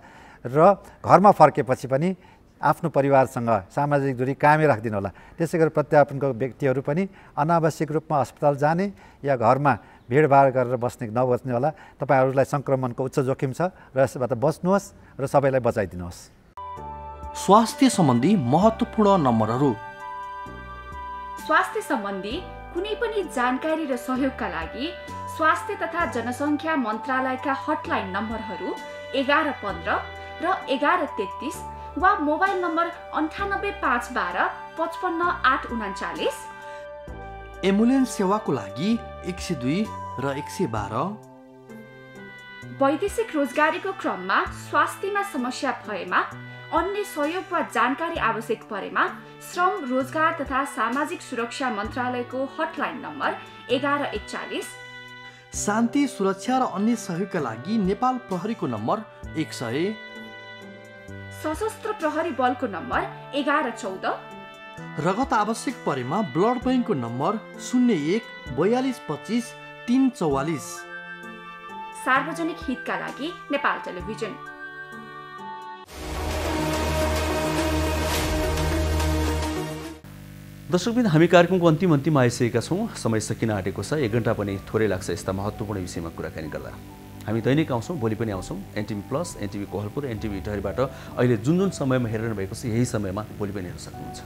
र घरमा फर्केपछि पनि आफ्नो परिवारसँग सामाजिक दूरी कायमै राखिदिनु होला। त्यसै गरी प्रत्यारोपणको व्यक्तिहरू पनि अनावश्यक रूपमा अस्पताल जाने या घरमा भिडभाड गरेर नबस्ने होला। तपाईँहरूलाई सङ्क्रमणको उच्च जोखिम छ र यसबाट बच्नुहोस् र सबैलाई बचाइदिनुहोस्। स्वास्थ्य सम्बन्धी महत्त्वपूर्ण नम्बरहरू। स्वास्थ्य सम्बन्धी कुनै पनि जानकारी र सहयोगका लागि स्वास्थ्य तथा जनसङ्ख्या मन्त्रालयका हटलाइन नम्बरहरू 1115 र 1133 वा मोबाइल नम्बर 98512 55839। एम्बुलेन्स सेवाको लागि 102 र 112। वैदेशिक रोजगारीको क्रममा स्वास्थ्यमा समस्या भएमा अन्य सहयोग वा जानकारी आवश्यक परेमा श्रम रोजगार तथा सामाजिक सुरक्षा मन्त्रालयको हटलाइन नम्बर 1141। शान्ति सुरक्षा र अन्य सहयोगका लागि नेपाल प्रहरीको नम्बर 100। सशस्त्र प्रहरी बलको नम्बर 1114। रगत आवश्यक परेमा ब्लड बैंकको नम्बर 01 42 25 344। सार्वजनिक हितका लागि नेपाल टेलिभिजन। दर्शकबिन, हामी कार्यक्रमको अन्तिम आइसकेका छौँ। समय सकिन आँटेको छ। 1 घण्टा पनि थोरै लाग्छ यस्ता महत्त्वपूर्ण विषयमा कुराकानी गर्दा। हामी दैनिक आउँछौँ, भोलि पनि आउँछौँ। NTV plus, NTV Kohalpur, NTV इटहरीबाट अहिले जुन समयमा हेरिरहनु भएको छ यही समयमा भोलि पनि हेर्न सक्नुहुन्छ।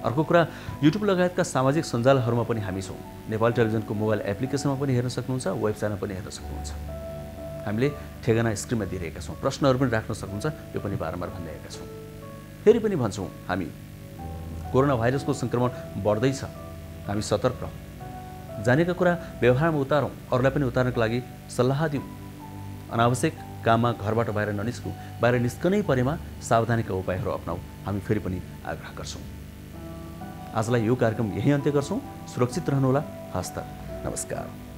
अर्को कुरा, युट्युब लगायतका सामाजिक सञ्जालहरूमा पनि हामी छौँ। नेपाल टेलिभिजनको मोबाइल एप्लिकेसनमा पनि हेर्न सक्नुहुन्छ, वेबसाइटमा पनि हेर्न सक्नुहुन्छ। हामीले ठेगाना स्क्रिनमा दिइरहेका छौँ। प्रश्नहरू पनि राख्न सक्नुहुन्छ, यो पनि बारम्बार भनिरहेका छौँ। फेरि पनि भन्छौँ, हामी कोरोना भाइरसको सङ्क्रमण बढ्दैछ, हामी सतर्क रहौँ। जानेका कुरा व्यवहारमा उतारौँ, अरूलाई पनि उतार्नको लागि सल्लाह दिउँ। अनावश्यक काममा घरबाट बाहिर ननिस्कौँ। बाहिर निस्कनै परेमा सावधानीका उपायहरू अपनाऊ, हामी फेरि पनि आग्रह गर्छौँ। आजलाई यो कार्यक्रम यही अन्त्य गर्छौँ। सुरक्षित रहनुहोला। हस्त, नमस्कार।